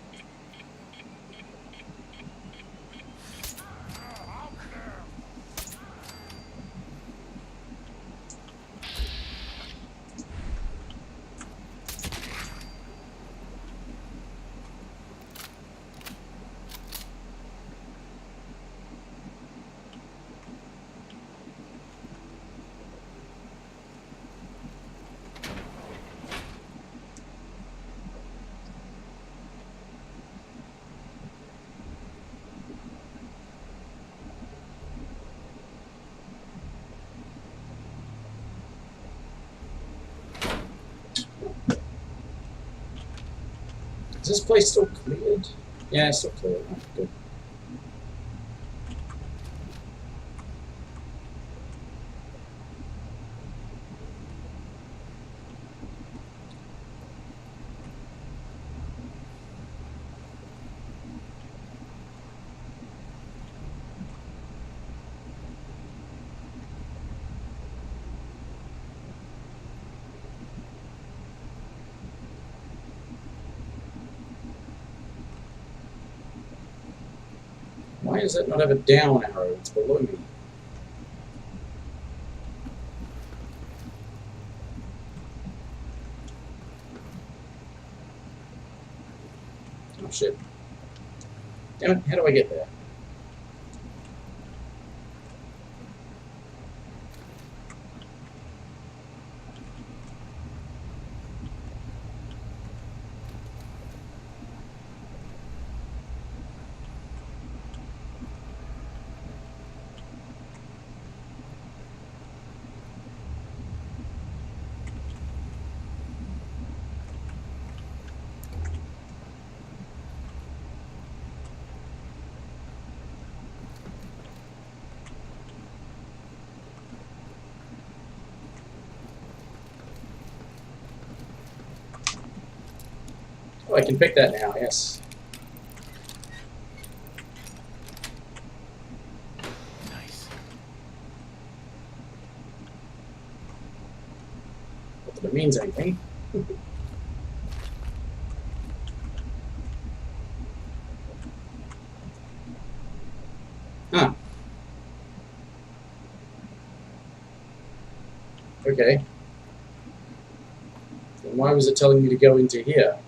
Is this place still cleared? Yeah, it's still cleared. Oh, good. Why does it not have a down arrow? It's below me. Oh shit. Damn it, how do I get there? Oh, I can pick that now, yes. Nice. Not that it means anything. Huh. Okay. Then why was it telling me to go into here?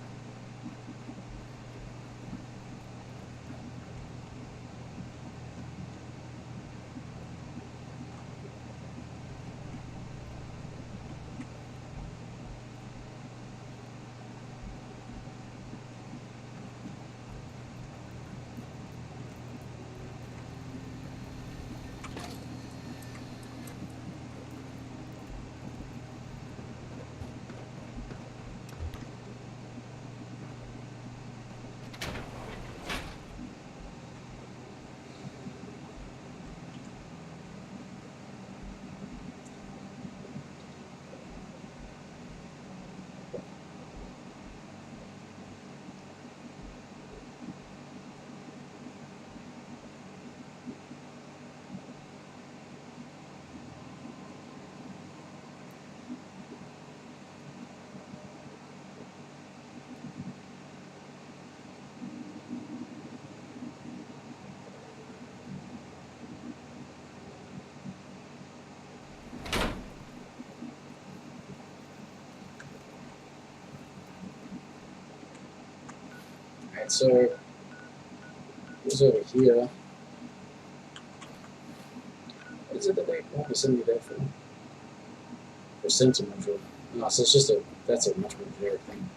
Alright, so it was over here. What is it that they want to send me there for? For sentiment module. No, so it's just a, that's a much more generic thing.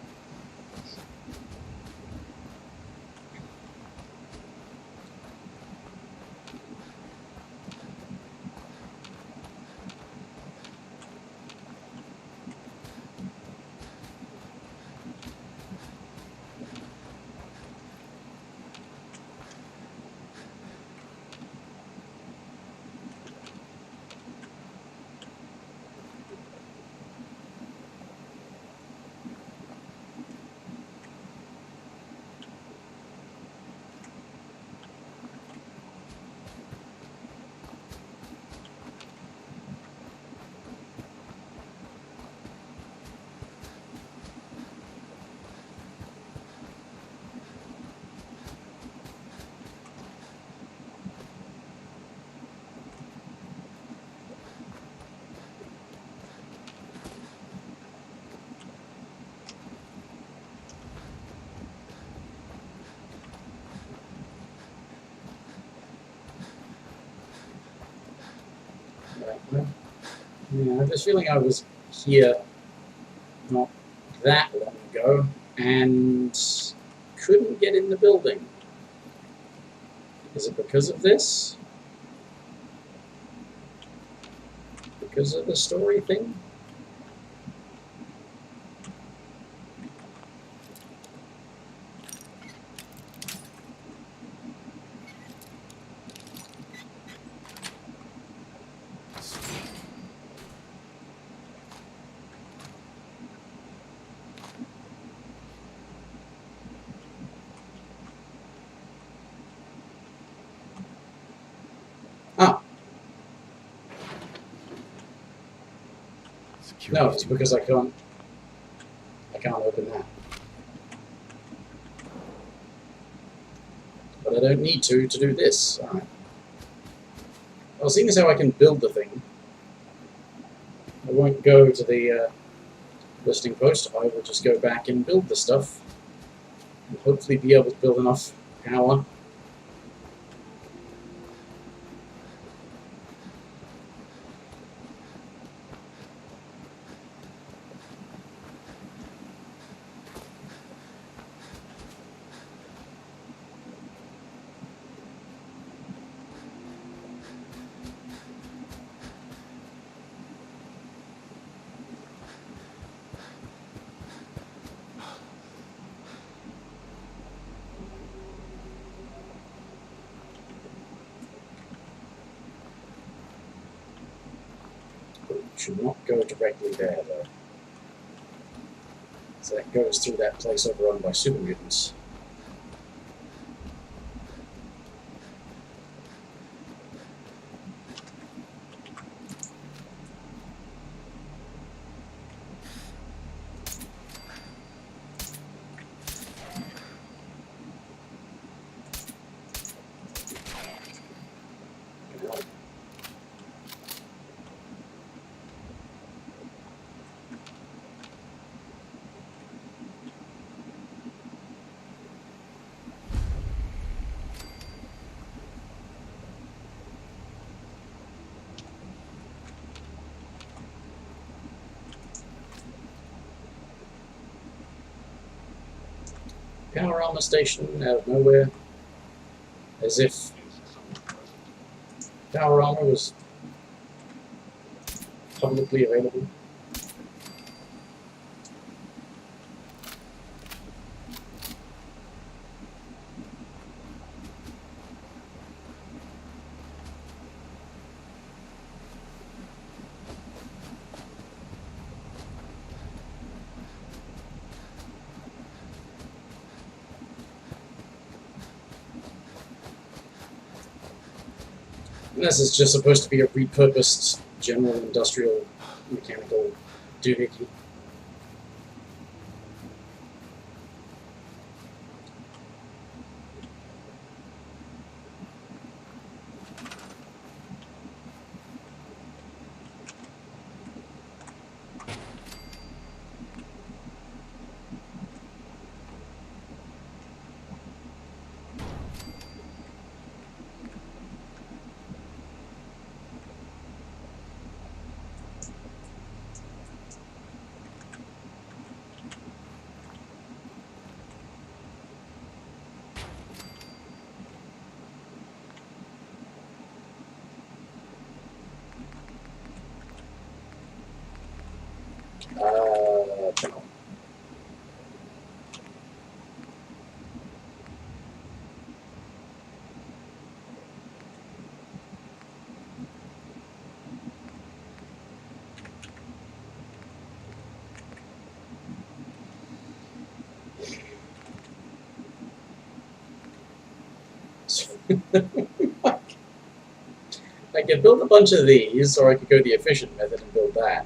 Yeah, I have this feeling I was here not that long ago and couldn't get in the building. Is it because of this? Because of the story thing? Ah, no, it's because I can't open that. But I don't need to do this. Alright. Well, seeing as how I can build the thing, I won't go to the listing post. I will just go back and build the stuff. And hopefully be able to build enough power. Should not go directly there, though. So that goes through that place overrun by super mutants. Power armor station out of nowhere, as if power armor was publicly available. This is just supposed to be a repurposed general industrial mechanical doohickey. No. I could build a bunch of these, or I could go the efficient method and build that.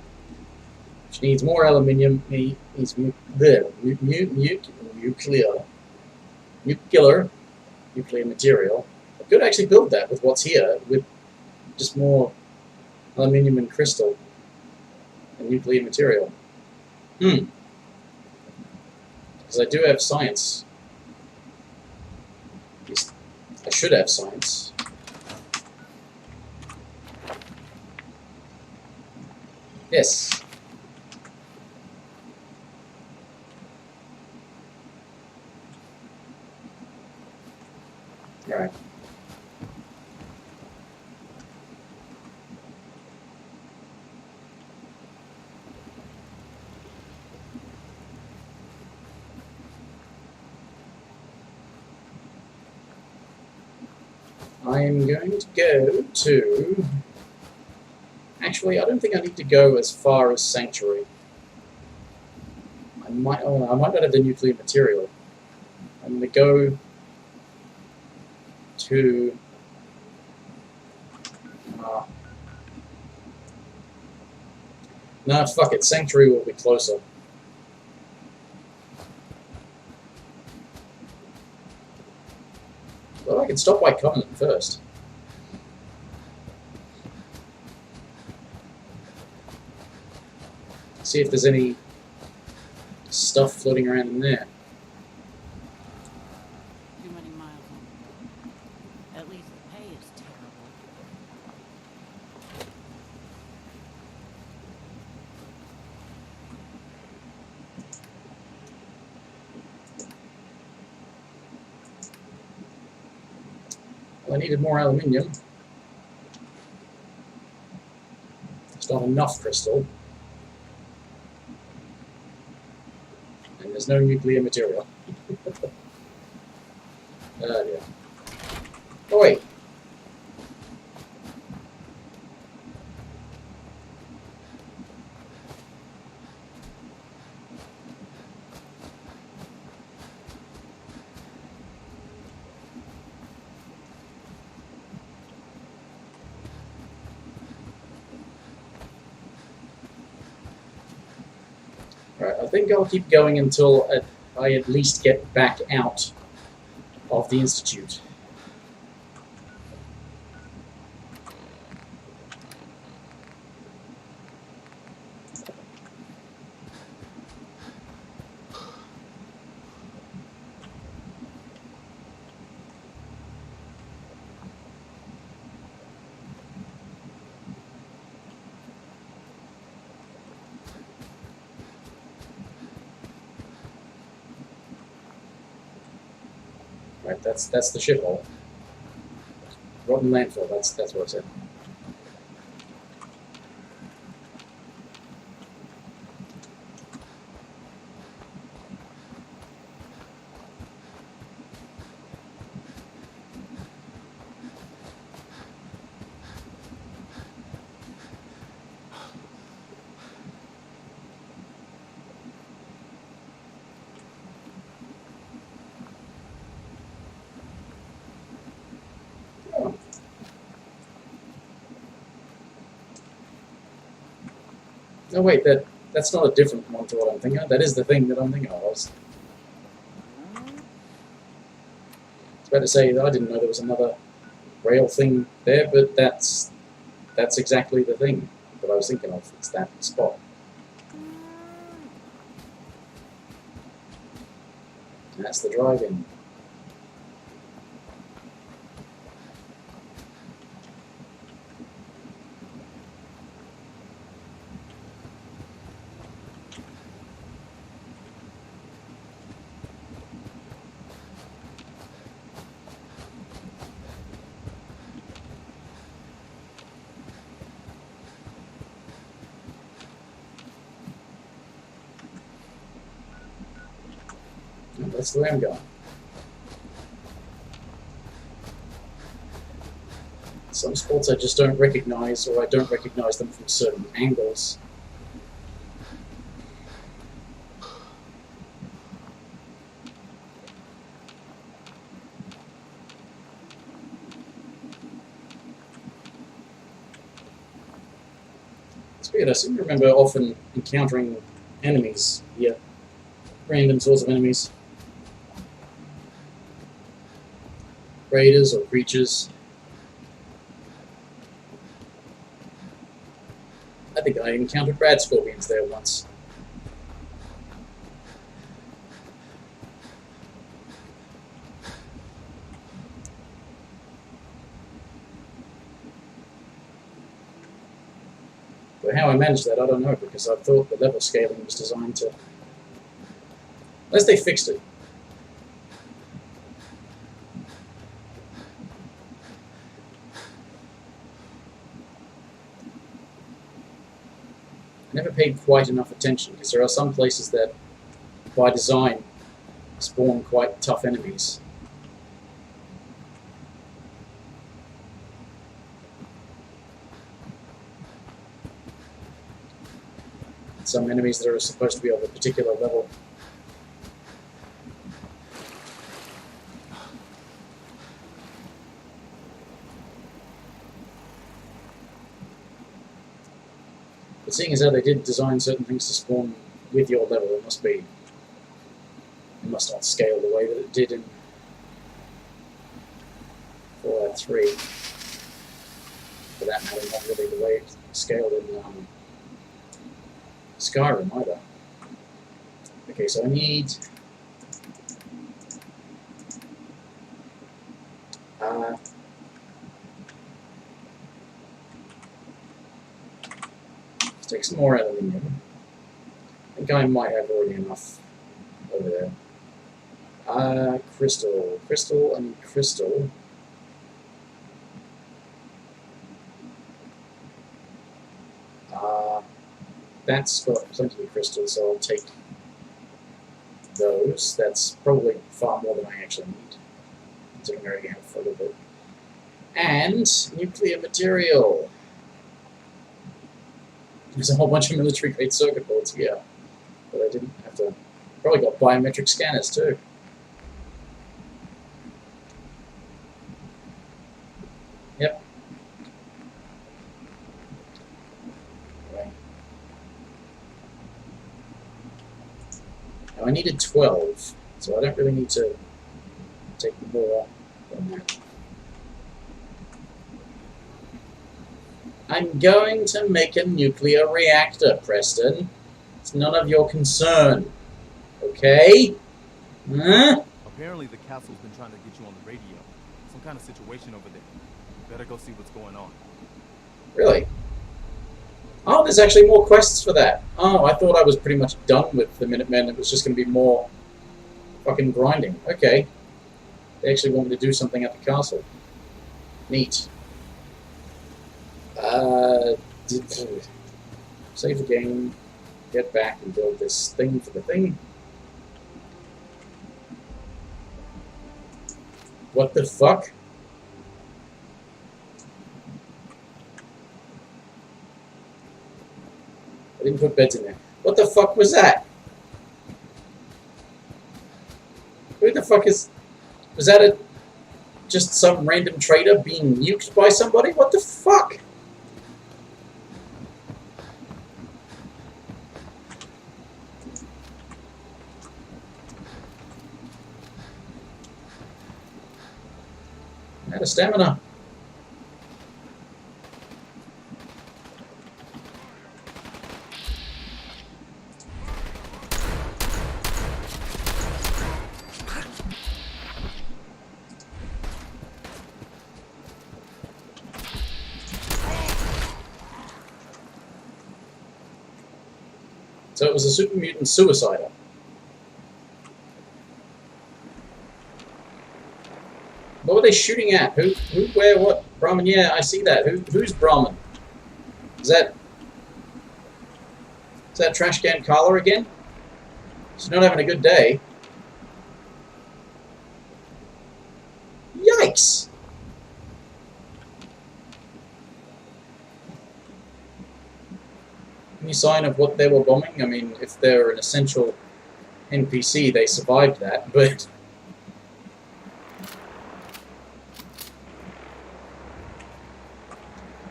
Which needs more aluminium, needs nuclear material. I could actually build that with what's here, with just more aluminium and crystal and nuclear material. Because I do have science. At least I should have science. Yes. All right. I'm going to go to... Actually, I don't think I need to go as far as Sanctuary. I might not have the nuclear material. I'm going to go to... Nah, fuck it. Sanctuary will be closer. But I can stop White Covenant first. See if there's any stuff floating around in there. Too many miles on the road. At least the pay is terrible. Well, I needed more aluminium. It's not enough crystal. And there's no nuclear material. Yeah. Oh wait. Alright, I think I'll keep going until I at least get back out of the Institute. Right, that's the shithole. Rotten landfill, that's what I said. No, wait, that's not a different one to what I'm thinking of. That is the thing that I'm thinking of. I was about to say that I didn't know there was another rail thing there, but that's exactly the thing that I was thinking of. It's that spot. That's the drive-in. That's the way I'm going. Some spots I just don't recognize, or I don't recognize them from certain angles. It's weird, I seem to remember often encountering enemies here. Random sorts of enemies. Raiders or creatures. I think I encountered rad scorpions there once. But how I managed that, I don't know, because I thought the level scaling was designed to... Unless they fixed it. I never paid quite enough attention, because there are some places that, by design, spawn quite tough enemies. Some enemies that are supposed to be of a particular level. But seeing as how they did design certain things to spawn with your level, it must not scale the way that it did in 3. For that matter, not really the way it's scaled in Skyrim either. Okay, so I need... let's take some more aluminium. I think I might have already enough over there. Crystal. Crystal, I need crystal. That's got plenty of crystals, so I'll take those. That's probably far more than I actually need. Considering I already have a little bit. And nuclear material. There's a whole bunch of military-grade circuit boards here. But I didn't have to... Probably got biometric scanners too. Yep. Okay. Now I needed 12, so I don't really need to take more than that. I'm going to make a nuclear reactor, Preston. It's none of your concern. Okay? Huh? Apparently the castle's been trying to get you on the radio. Some kind of situation over there. Better go see what's going on. Really? Oh, there's actually more quests for that. Oh, I thought I was pretty much done with the Minutemen. It was just going to be more fucking grinding. Okay. They actually want me to do something at the castle. Neat. Save the game, get back and build this thing for the thing. What the fuck? I didn't put beds in there. What the fuck was that? Who the fuck is... Was that just some random trader being nuked by somebody? What the fuck? Out of stamina. So it was a super mutant suicider. What were they shooting at? Who, where, what? Brahmin, yeah, I see that. Who's Brahmin? Is that Trash Can Carla again? She's not having a good day. Yikes! Any sign of what they were bombing? I mean, if they're an essential NPC, they survived that, but...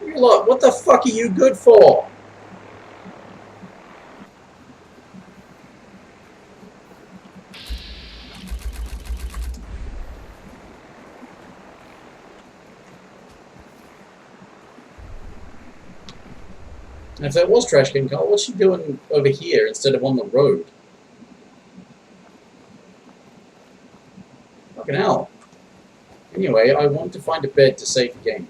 You lot, what the fuck are you good for? And if that was Trash Can Carl, what's she doing over here instead of on the road? Fucking hell. Anyway, I want to find a bed to save the game.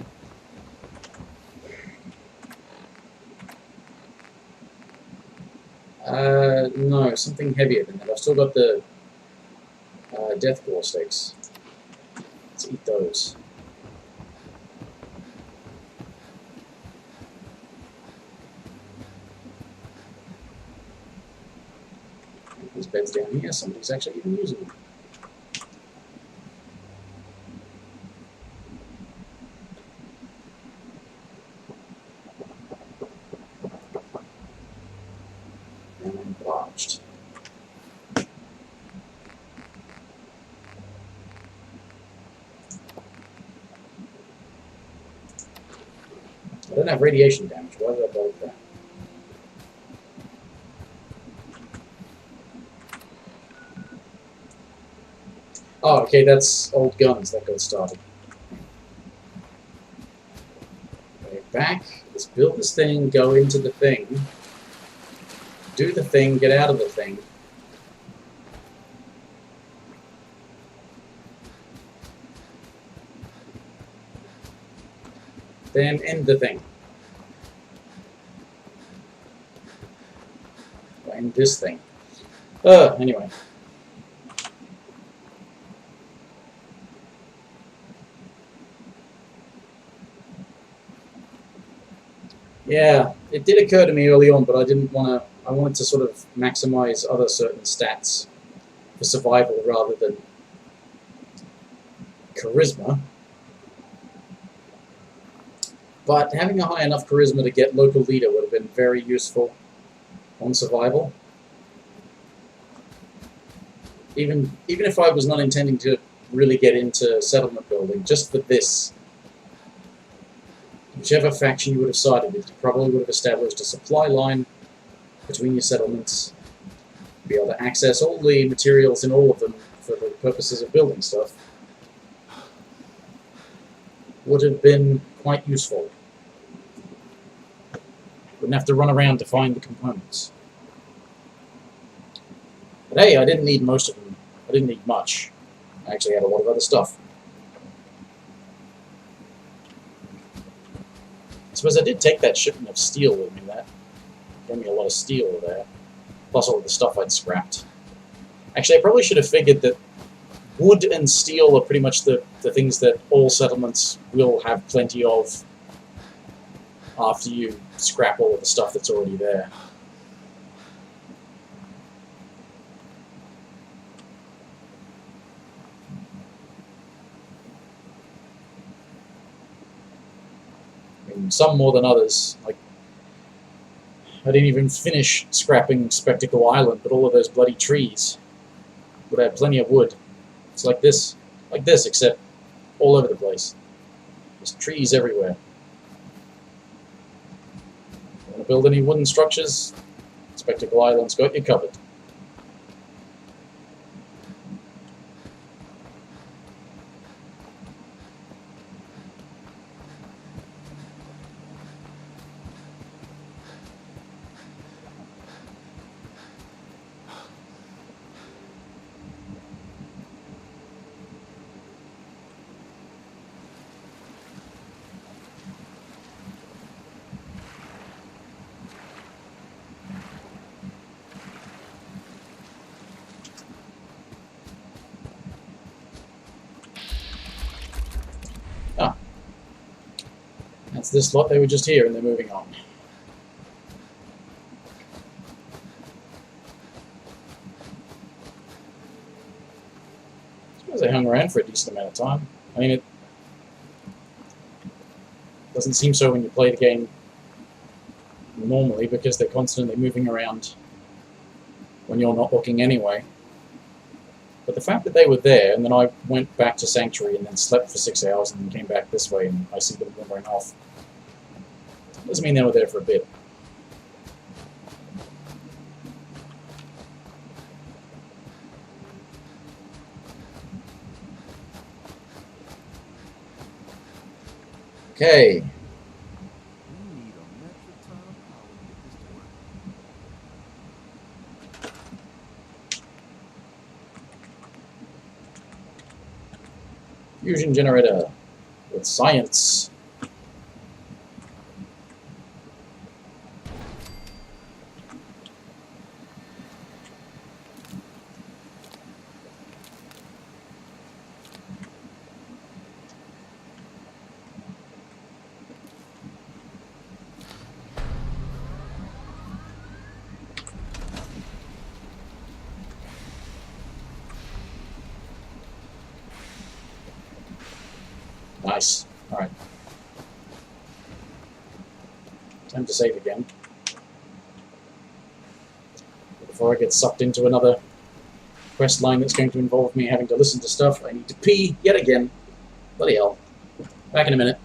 No, something heavier than that. I've still got the death claw sticks. Let's eat those. These beds down here, somebody's actually even using them. And I'm botched. I don't have radiation damage. Why would I bother with that? Oh, okay, that's old guns that got started. back. Let's build this thing, go into the thing, do the thing, get out of the thing. Then end the thing. End this thing. Anyway. Yeah, it did occur to me early on, but I didn't want to. I wanted to sort of maximize other certain stats for survival rather than charisma. But having a high enough charisma to get local leader would have been very useful on survival. Even if I was not intending to really get into settlement building, just for this. Whichever faction you would have sided with, you probably would have established a supply line between your settlements, be able to access all the materials in all of them for the purposes of building stuff. Would have been quite useful. Wouldn't have to run around to find the components. But hey, I didn't need most of them. I didn't need much. I actually had a lot of other stuff. I suppose I did take that shipment of steel with me. That gave me a lot of steel there. Plus all of the stuff I'd scrapped. Actually, I probably should have figured that wood and steel are pretty much the things that all settlements will have plenty of after you scrap all of the stuff that's already there. I mean, some more than others. Like, I didn't even finish scrapping Spectacle Island, but all of those bloody trees would have plenty of wood. It's like this, except all over the place. There's trees everywhere. Want to build any wooden structures? Spectacle Island's got you covered. Ah. That's this lot. They were just here and they're moving on. I suppose they hung around for a decent amount of time. I mean, it doesn't seem so when you play the game normally because they're constantly moving around when you're not looking anyway. But the fact that they were there, and then I went back to Sanctuary and then slept for 6 hours and then came back this way and I see them wandering off, doesn't mean they were there for a bit. Okay. We need a metric ton of power to get this to work. Fusion generator with science. Nice. Alright. Time to save again. Before I get sucked into another quest line that's going to involve me having to listen to stuff, I need to pee yet again. Bloody hell. Back in a minute.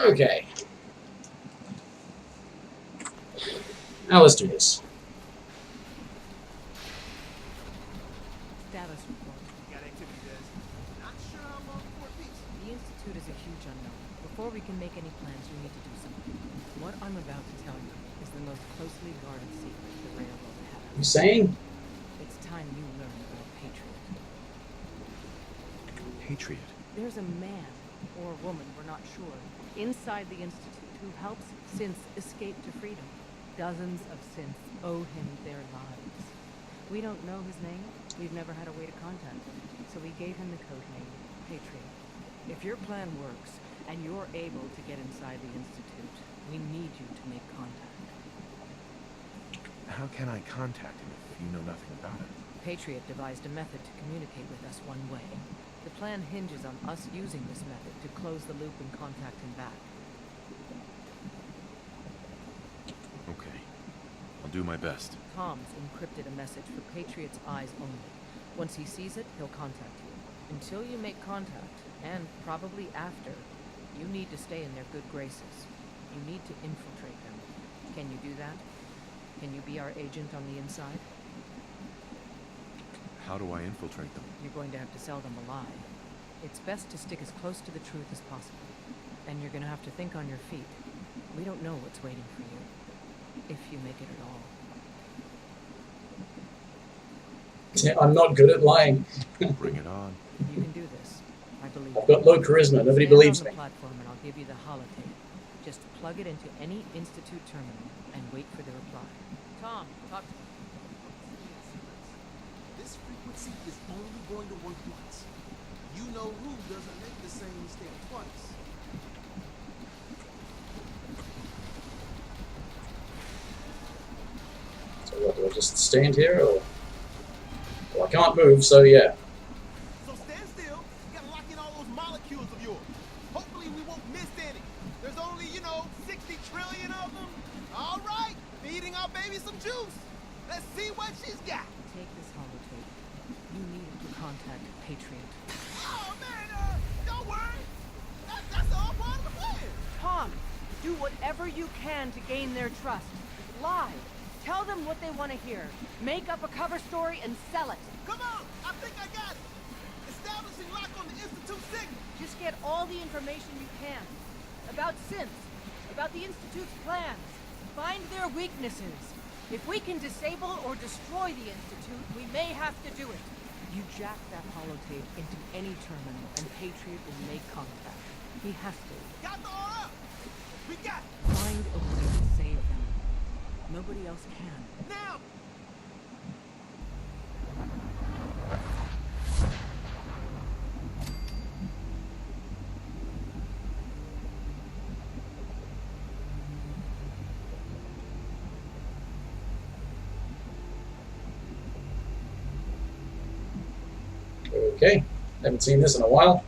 Okay. Now let's do this. Status report. Got activity, Des. Not sure how long for a piece. The Institute is a huge unknown. Before we can make any plans, you need to do something. What I'm about to tell you is the most closely guarded secret the Railroad You has. saying? It's time you learn about Patriot. Patriot. There's a man, or woman, we're not sure, inside the Institute who helps synths escape to freedom. Dozens of synths owe him their lives. We don't know his name. We've never had a way to contact him. So we gave him the code name, Patriot. If your plan works, and you're able to get inside the Institute, we need you to make contact. How can I contact him if you know nothing about him? Patriot devised a method to communicate with us one way. The plan hinges on us using this method to close the loop and contact him back. Okay. I'll do my best. Tom's encrypted a message for Patriot's eyes only. Once he sees it, he'll contact you. Until you make contact, and probably after, you need to stay in their good graces. You need to infiltrate them. Can you do that? Can you be our agent on the inside? How do I infiltrate them? You're going to have to sell them a lie. It's best to stick as close to the truth as possible. And you're going to have to think on your feet. We don't know what's waiting for you. If you make it at all. Yeah, I'm not good at lying. Bring it on. You can do this. I believe I've got low charisma. Nobody Stand believes on the me. platform and I'll give you the holotape. Just plug it into any Institute terminal and wait for the reply. Tom, talk to me. This frequency is only going to work once. You know who doesn't make the same mistake twice. So what, do I just stand here, or... Well, I can't move, so yeah. So stand still. You gotta lock in all those molecules of yours. Hopefully we won't miss any. There's only, 60 trillion of them. All right, feeding our baby some juice. Let's see what she's got. Take this holotape. You need to contact Patriot. Oh man, don't worry. That's all part of the plan. Tom, do whatever you can to gain their trust. Lie. Tell them what they want to hear. Make up a cover story and sell it. Come on, I think I got it. Establishing lock on the Institute signal. Just get all the information you can. About synths. About the Institute's plans. Find their weaknesses. If we can disable or destroy the Institute, we may have to do it. You jack that holotape into any terminal, and Patriot will make contact. He has to. Got the order up. We got it. Find a way to save them. Nobody else can. Now. Okay. Haven't seen this in a while.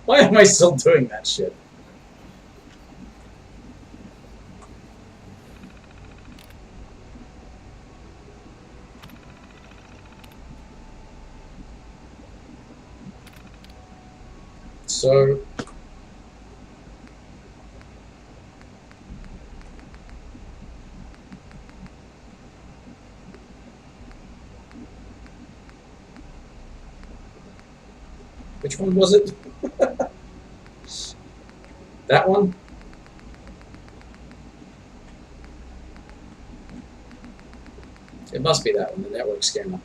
Why am I still doing that shit? So... Which one was it? That one? It must be that one, the network scanner.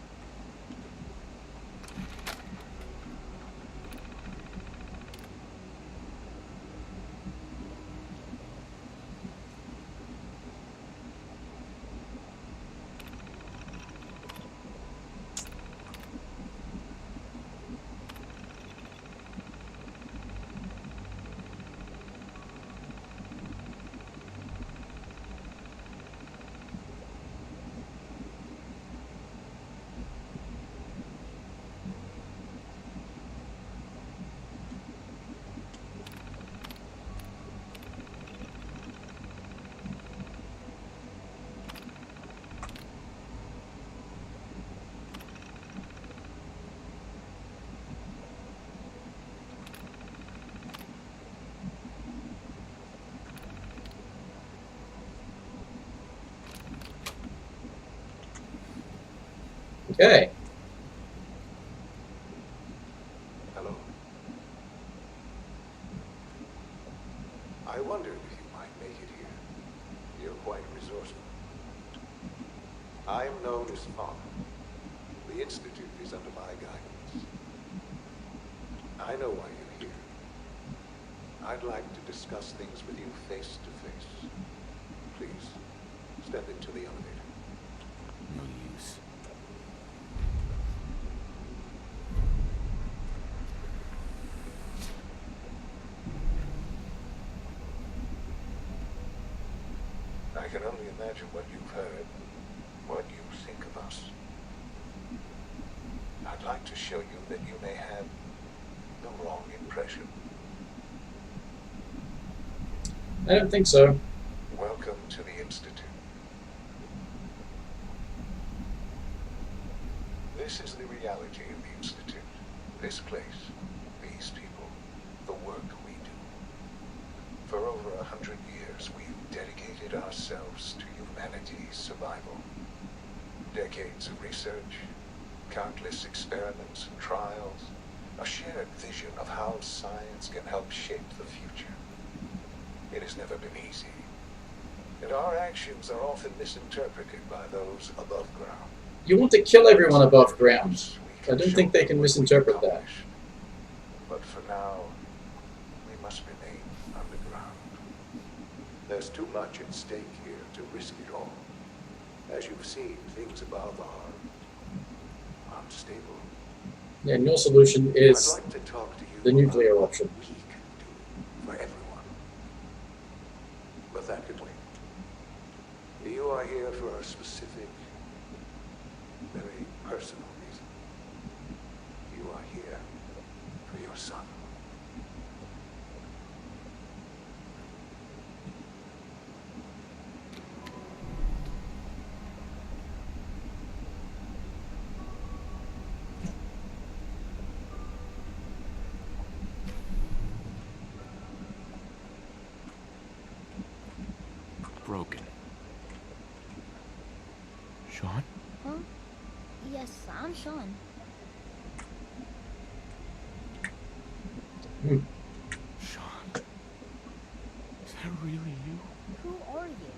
Okay. Hello. I wondered if you might make it here. You're quite resourceful. I am known as Father. The Institute is under my guidance. I know why you're here. I'd like to discuss things with you face to face. Please, step into the elevator. No use. I can only imagine what you've heard, what you think of us. I'd like to show you that you may have the wrong impression. I don't think so. Welcome to the Institute. This is the reality of the Institute. This place, these people, the work we do. For over 100 years, we've dedicated ourselves to humanity's survival. Decades of research, countless experiments and trials, a shared vision of how science can help shape the future. It has never been easy, and our actions are often misinterpreted by those above ground. You want to kill everyone above ground. I don't think they can misinterpret that. But for now, we must remain underground. There's too much at stake here to risk it all. As you've seen, things above are unstable. Yeah, and your solution is I'd like to talk to you the nuclear about option. what we can do for everyone. But that could wait. You are here for a specific, very personal reason. You are here for your son. Broken. Sean? Huh? Yes, I'm Sean. Sean? Is that really you? Who are you?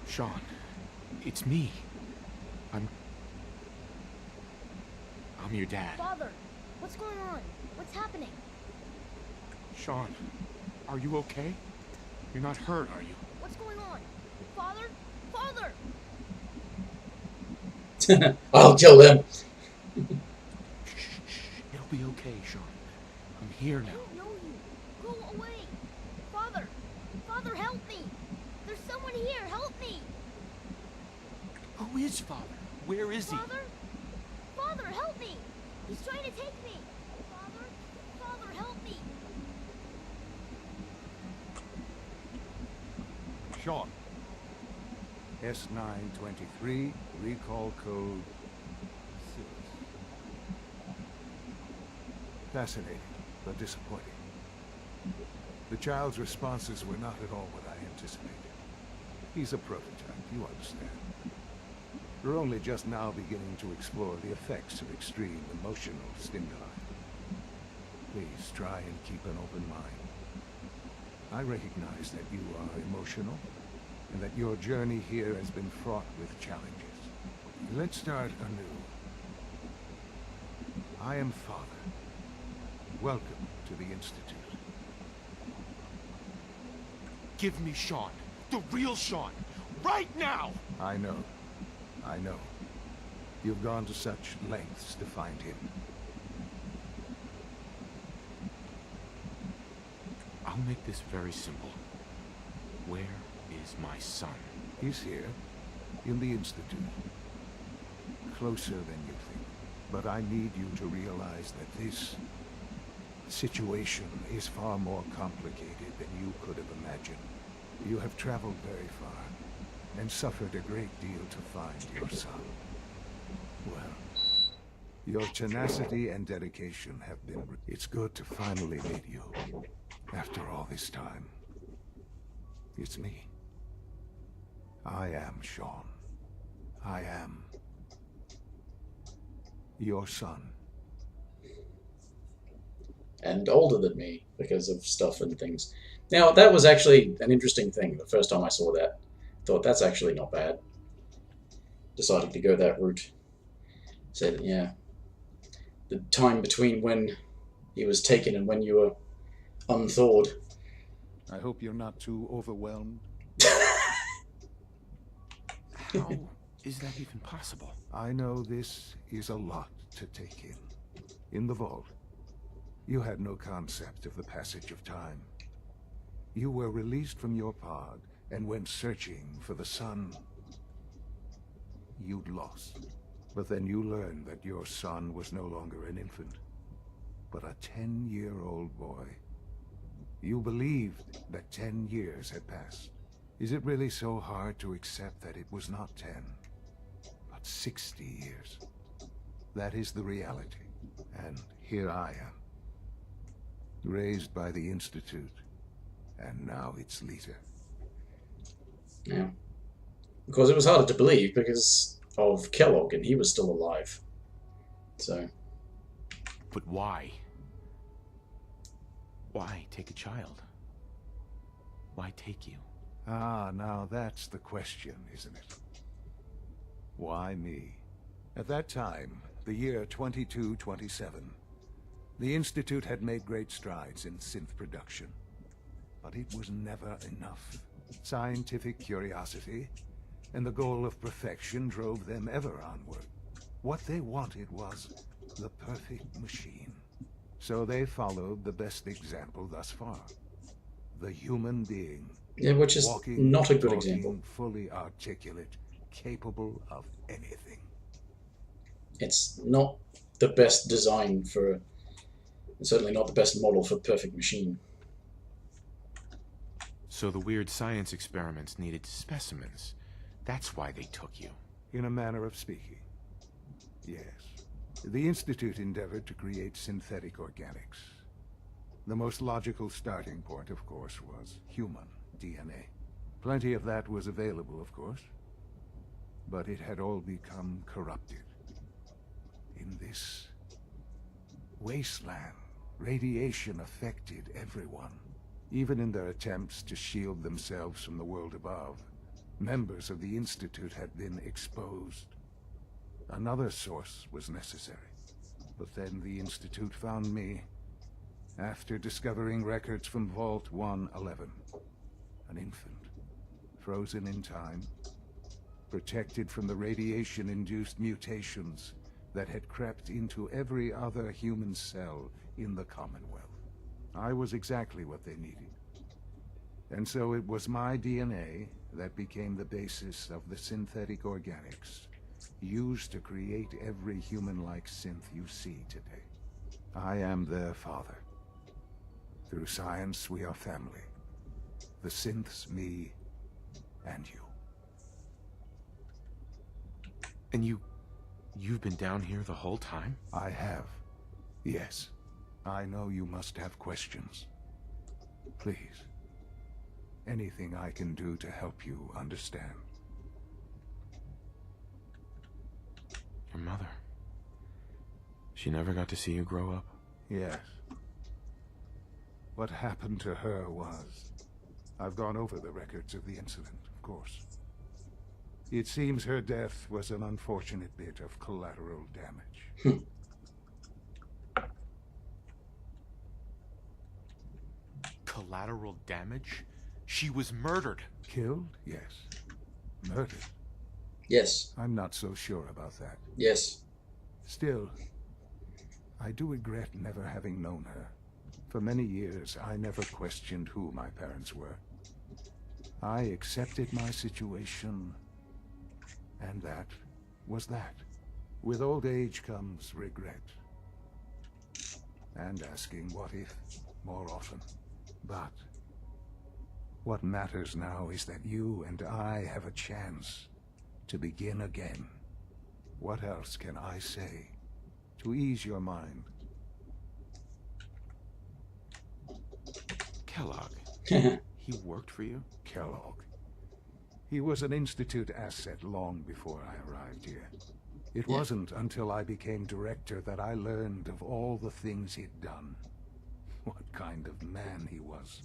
Sean, it's me. I'm your dad. Father, what's going on? What's happening? Sean, are you okay? You're not hurt, are you? What's going on? Father? Father! I'll kill them. It'll be okay, Sean. I'm here I now. don't know you. Go away. Father! Father, help me! There's someone here. Help me! Who is Father? Where is he? Father? Father, help me! He's trying to take me! Father? Father, help me! Sean. S923, recall code 6. Fascinating, but disappointing. The child's responses were not at all what I anticipated. He's a prototype, you understand. We're only just now beginning to explore the effects of extreme emotional stimuli. Please try and keep an open mind. I recognize that you are emotional, and that your journey here has been fraught with challenges. Let's start anew. I am Father. Welcome to the Institute. Give me Sean. The real Sean. Right now! I know. I know. You've gone to such lengths to find him. I'll make this very simple. Where is my son? He's here, in the Institute. Closer than you think. But I need you to realize that this situation is far more complicated than you could have imagined. You have traveled very far, and suffered a great deal to find your son. Well, your tenacity and dedication have been... It's good to finally meet you, after all this time. It's me. I am Sean. I am your son. And older than me because of stuff and things. Now, that was actually an interesting thing. The first time I saw that, thought that's actually not bad. Decided to go that route. Said, yeah, the time between when he was taken and when you were unthawed. I hope you're not too overwhelmed. How is that even possible? I know this is a lot to take in. In the vault, you had no concept of the passage of time. You were released from your pod and went searching for the son you'd lost. But then you learned that your son was no longer an infant, but a 10-year-old boy. You believed that 10 years had passed. Is it really so hard to accept that it was not 10, but 60 years? That is the reality. And here I am, raised by the Institute, and now its leader. Yeah. Because it was harder to believe because of Kellogg, and he was still alive. So. But why? Why take a child? Why take you? Ah, now that's the question, isn't it? Why me? At that time, the year 2227, the Institute had made great strides in synth production. But it was never enough. Scientific curiosity and the goal of perfection drove them ever onward. What they wanted was the perfect machine. So they followed the best example thus far. The human being. Yeah, which is walking, not a good talking, example. fully articulate, capable of anything. It's not the best design for... certainly not the best model for perfect machine. So the weird science experiments needed specimens. That's why they took you. In a manner of speaking, yes. The Institute endeavored to create synthetic organics. The most logical starting point, of course, was human DNA. Plenty of that was available, of course. But it had all become corrupted. In this wasteland, radiation affected everyone. Even in their attempts to shield themselves from the world above, members of the Institute had been exposed. Another source was necessary. But then the Institute found me after discovering records from Vault 111. An infant, frozen in time, protected from the radiation-induced mutations that had crept into every other human cell in the Commonwealth. I was exactly what they needed. And so it was my DNA that became the basis of the synthetic organics used to create every human-like synth you see today. I am their father. Through science, we are family. The synths, me, and you. And you've been down here the whole time? I have. Yes. I know you must have questions. Please. Anything I can do to help you understand. Your mother. She never got to see you grow up? Yes. What happened to her was... I've gone over the records of the incident, of course. It seems her death was an unfortunate bit of collateral damage. Collateral damage? She was murdered. Killed? Yes. Murdered? Yes. I'm not so sure about that. Yes. Still, I do regret never having known her. For many years, I never questioned who my parents were. I accepted my situation, and that was that. With old age comes regret. And asking what if more often. But what matters now is that you and I have a chance to begin again. What else can I say to ease your mind? Kellogg. He worked for you? Kellogg. He was an Institute asset long before I arrived here. It wasn't until I became director that I learned of all the things he'd done. What kind of man he was.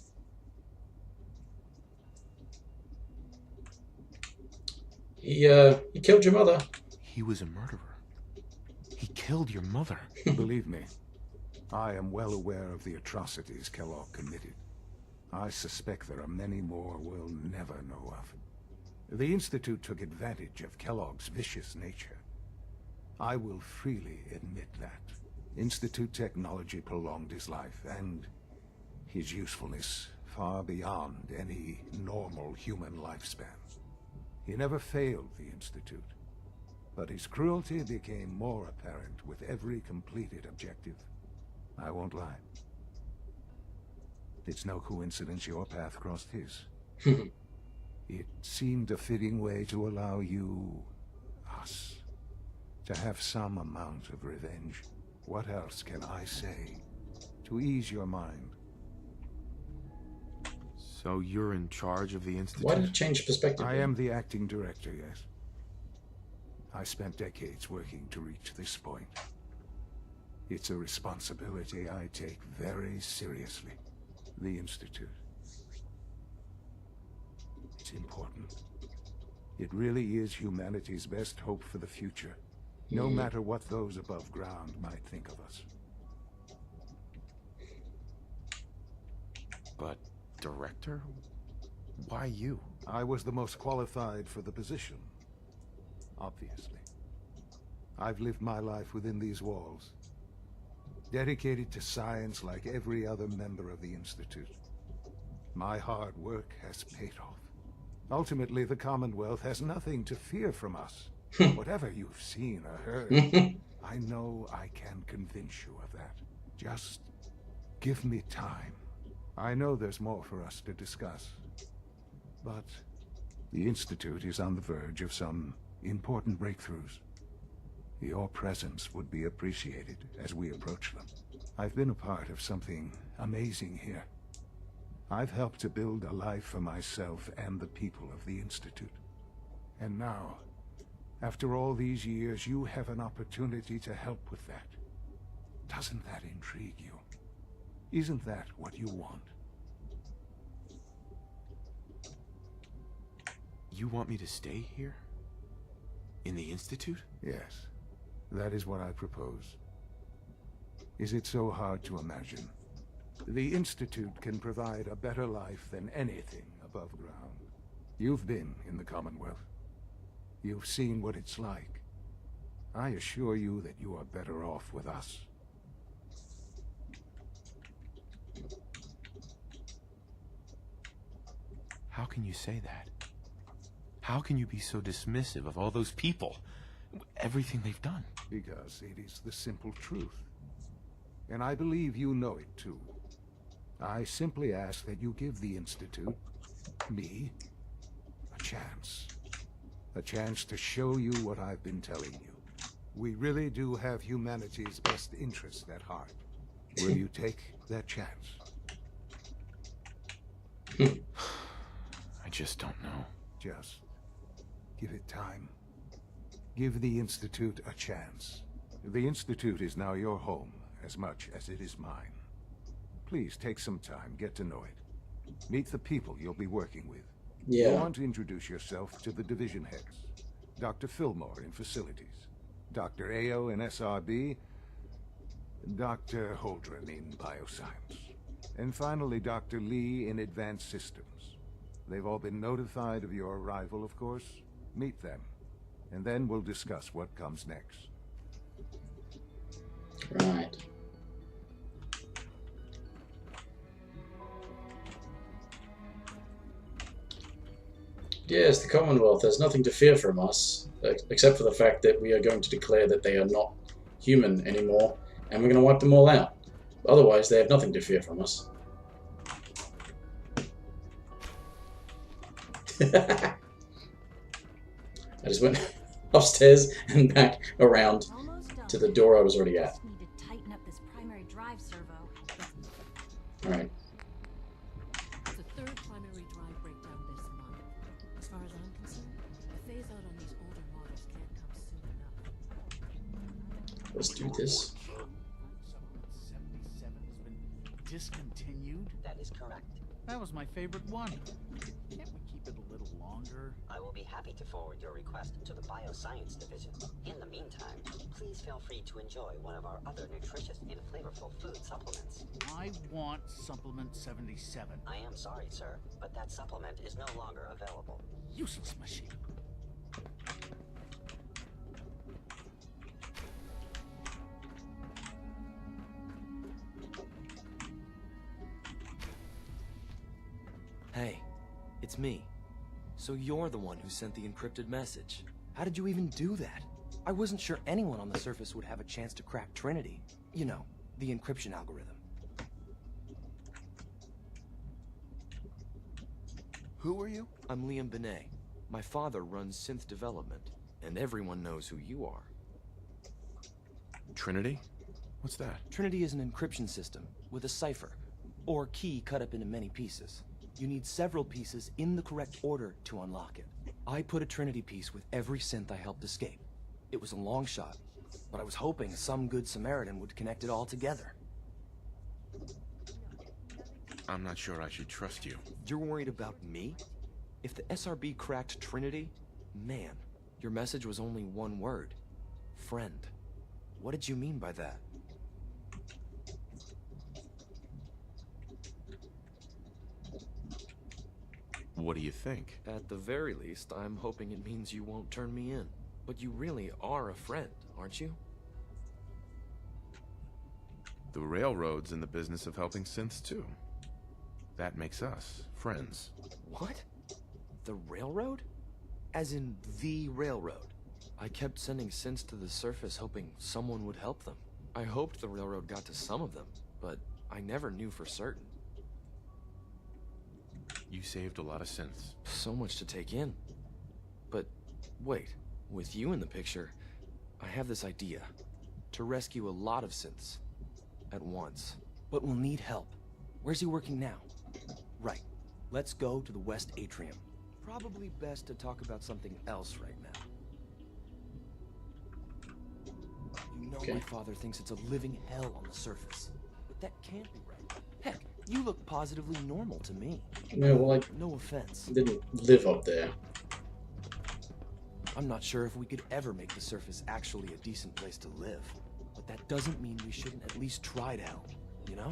He killed your mother. He was a murderer. He killed your mother. Believe me, I am well aware of the atrocities Kellogg committed. I suspect there are many more we'll never know of. The Institute took advantage of Kellogg's vicious nature. I will freely admit that. Institute technology prolonged his life, and his usefulness far beyond any normal human lifespan. He never failed the Institute, but his cruelty became more apparent with every completed objective. I won't lie. It's no coincidence your path crossed his. It seemed a fitting way to allow you, us, to have some amount of revenge. What else can I say to ease your mind? So you're in charge of the Institute? Why did it change perspective? I am the acting director, yes. I spent decades working to reach this point. It's a responsibility I take very seriously. The Institute. It's important. It really is humanity's best hope for the future, no matter what those above ground might think of us. But, director? Why you? I was the most qualified for the position, obviously. I've lived my life within these walls, dedicated to science like every other member of the Institute. My hard work has paid off. Ultimately, the Commonwealth has nothing to fear from us. Whatever you've seen or heard, I know I can convince you of that. Just give me time. I know there's more for us to discuss, but the Institute is on the verge of some important breakthroughs. Your presence would be appreciated as we approach them. I've been a part of something amazing here. I've helped to build a life for myself and the people of the Institute. And now, after all these years, you have an opportunity to help with that. Doesn't that intrigue you? Isn't that what you want? You want me to stay here? In the Institute? Yes. That is what I propose. Is it so hard to imagine? The Institute can provide a better life than anything above ground. You've been in the Commonwealth. You've seen what it's like. I assure you that you are better off with us. How can you say that? How can you be so dismissive of all those people? Everything they've done? Because it is the simple truth. And I believe you know it too. I simply ask that you give the Institute, me, a chance. A chance to show you what I've been telling you. We really do have humanity's best interest at heart. Will you take that chance? I just don't know. Just give it time. Give the Institute a chance. The Institute is now your home as much as it is mine. Please take some time, get to know it. Meet the people you'll be working with. Yeah. You'll want to introduce yourself to the division heads. Dr. Fillmore in facilities, Dr. Ayo in SRB, Dr. Holdren in bioscience, and finally Dr. Lee in advanced systems. They've all been notified of your arrival, of course. Meet them, and then we'll discuss what comes next. Right. Yes, the Commonwealth has nothing to fear from us, except for the fact that we are going to declare that they are not human anymore, and we're going to wipe them all out. Otherwise, they have nothing to fear from us. I just went upstairs and back around to the door I was already at. Just need to tighten up this primary drive servo. Alright. It's the third primary drive breakdown this month. As far as I'm Let's do this. Supplement 77 has been discontinued? That is correct. That was my favorite one. Can't we keep it a little longer? I will be happy to forward your request to the Bioscience Division. In the meantime, please feel free to enjoy one of our other nutritious and flavorful food supplements. I want Supplement 77. I am sorry, sir, but that supplement is no longer available. Useless machine. Hey, it's me. So you're the one who sent the encrypted message. How did you even do that? I wasn't sure anyone on the surface would have a chance to crack Trinity. You know, the encryption algorithm. Who are you? I'm Liam Benet. My father runs synth development, and everyone knows who you are. Trinity? What's that? Trinity is an encryption system with a cipher, or key cut up into many pieces. You need several pieces in the correct order to unlock it. I put a Trinity piece with every synth I helped escape. It was a long shot, but I was hoping some good Samaritan would connect it all together. I'm not sure I should trust you. You're worried about me? If the SRB cracked Trinity, man, your message was only one word. Friend. What did you mean by that? What do you think? At the very least, I'm hoping it means you won't turn me in. But you really are a friend, aren't you? The Railroad's in the business of helping synths too. That makes us friends. What? The Railroad? As in the Railroad? I kept sending synths to the surface hoping someone would help them. I hoped the Railroad got to some of them, but I never knew for certain. You saved a lot of synths. So much to take in. But wait, with you in the picture, I have this idea. To rescue a lot of synths. At once. But we'll need help. Where's he working now? Right. Let's go to the West Atrium. Probably best to talk about something else right now. You know my father thinks it's a living hell on the surface. But that can't be right. Heck, you look positively normal to me. No, well, no offense. I didn't live up there. I'm not sure if we could ever make the surface actually a decent place to live. But that doesn't mean we shouldn't at least try to help, you know?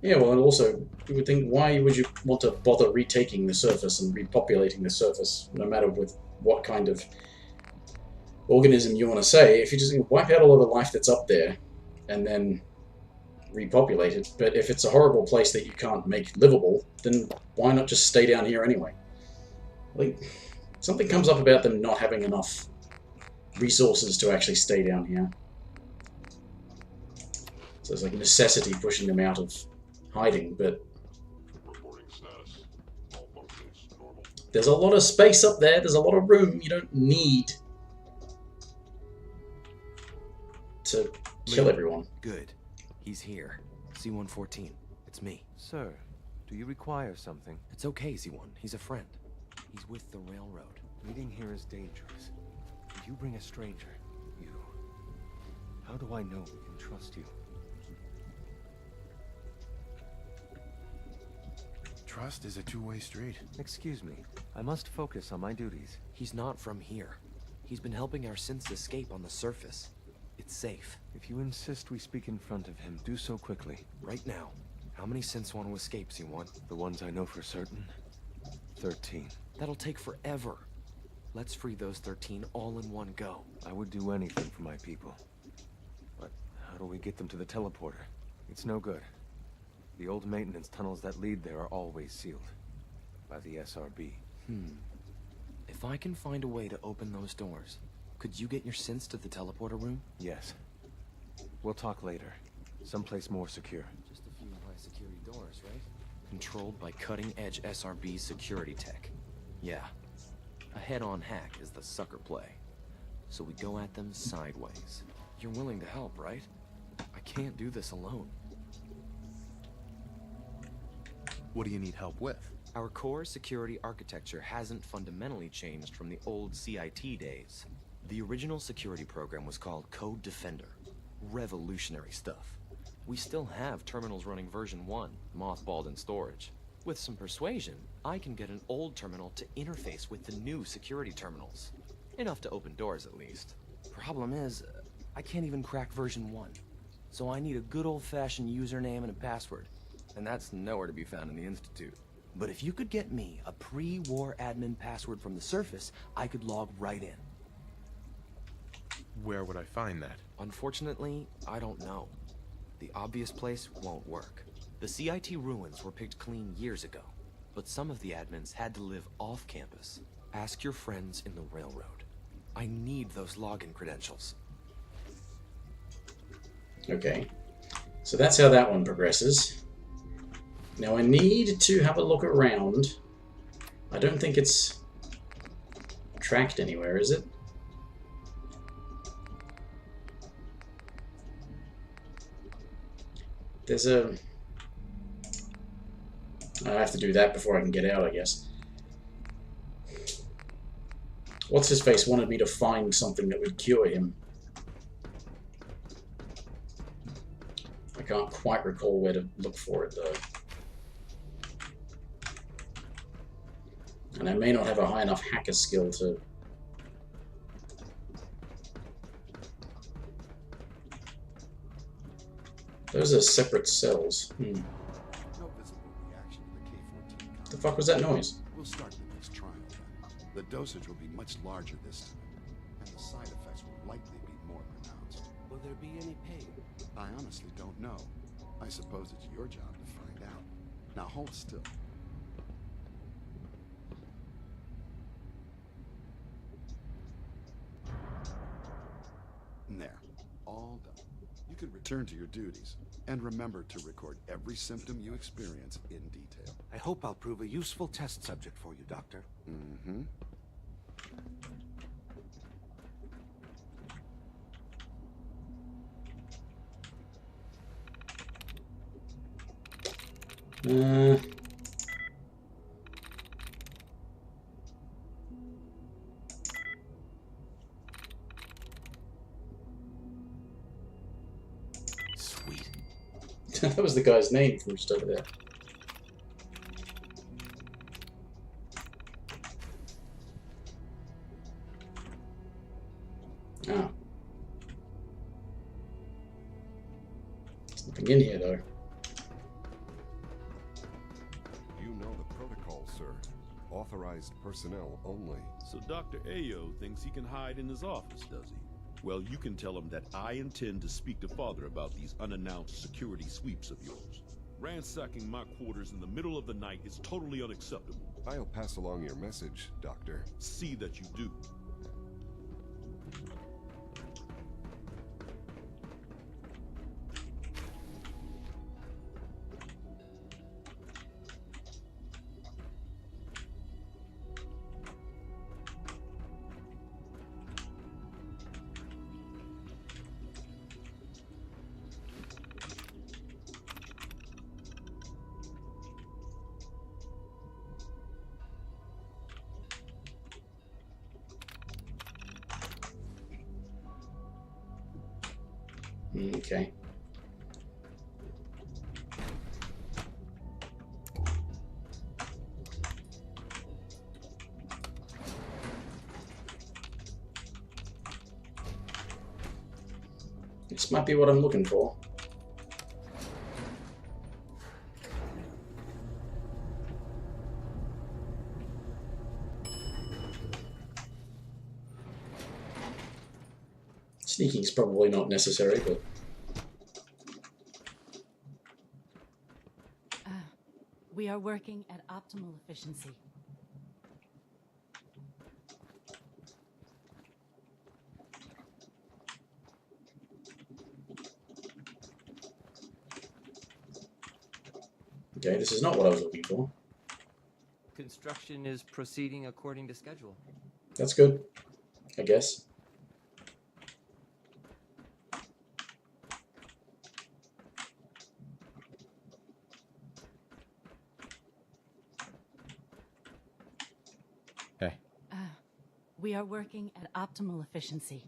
Yeah, well, and also, you would think, why would you want to bother retaking the surface and repopulating the surface, no matter with what kind of organism you want to say, if you just wipe out all of the life that's up there, and then repopulate it. But if it's a horrible place that you can't make livable, then why not just stay down here anyway? Like, something comes up about them not having enough resources to actually stay down here. So it's like necessity pushing them out of hiding, but there's a lot of space up there, there's a lot of room, you don't need to kill everyone. Good. He's here. C-114. It's me. Sir, do you require something? It's okay, Z1. He's a friend. He's with the Railroad. Meeting here is dangerous. You bring a stranger. You... How do I know we can trust you? Trust is a two-way street. Excuse me. I must focus on my duties. He's not from here. He's been helping our synths escape on the surface. It's safe. If you insist we speak in front of him, do so quickly. Right now. How many synths want to escape, C1? The ones I know for certain. 13. That'll take forever. Let's free those 13 all in one go. I would do anything for my people. But how do we get them to the teleporter? It's no good. The old maintenance tunnels that lead there are always sealed. By the SRB. If I can find a way to open those doors, could you get your synths to the teleporter room? Yes. We'll talk later. Someplace more secure. Just a few high security doors, right? Controlled by cutting-edge SRB security tech. Yeah. A head-on hack is the sucker play. So we go at them sideways. You're willing to help, right? I can't do this alone. What do you need help with? Our core security architecture hasn't fundamentally changed from the old CIT days. The original security program was called Code Defender. Revolutionary stuff. We still have terminals running version 1, mothballed in storage. With some persuasion, I can get an old terminal to interface with the new security terminals. Enough to open doors, at least. Problem is, I can't even crack version 1. So I need a good old-fashioned username and a password. And that's nowhere to be found in the Institute. But if you could get me a pre-war admin password from the surface, I could log right in. Where would I find that? Unfortunately, I don't know. The obvious place won't work. The CIT ruins were picked clean years ago, but some of the admins had to live off campus. Ask your friends in the railroad. I need those login credentials. Okay, so that's how that one progresses. Now I need to have a look around. I don't think it's tracked anywhere, is it? There's a... I have to do that before I can get out, I guess. What's-his-face wanted me to find something that would cure him. I can't quite recall where to look for it, though. And I may not have a high enough hacker skill to... Those are separate cells. No visible reaction to the K-14. The fuck was that noise? We'll start the next trial then. The dosage will be much larger this time, and the side effects will likely be more pronounced. Will there be any pain? I honestly don't know. I suppose it's your job to find out. Now hold still. There. All done. You can return to your duties. And remember to record every symptom you experience in detail. I hope I'll prove a useful test subject for you, Doctor. Mm-hmm. Sweet. That was the guy's name from just over there. Oh. There's nothing in here, though. You know the protocol, sir. Authorized personnel only. So Dr. Ayo thinks he can hide in his office, does he? Well, you can tell him that I intend to speak to Father about these unannounced security sweeps of yours. Ransacking my quarters in the middle of the night is totally unacceptable. I'll pass along your message, Doctor. See that you do. Okay. This might be what I'm looking for. Sneaking is probably not necessary, but... We are working at optimal efficiency. Okay, this is not what I was looking for. Construction is proceeding according to schedule. That's good, I guess. We are working at optimal efficiency.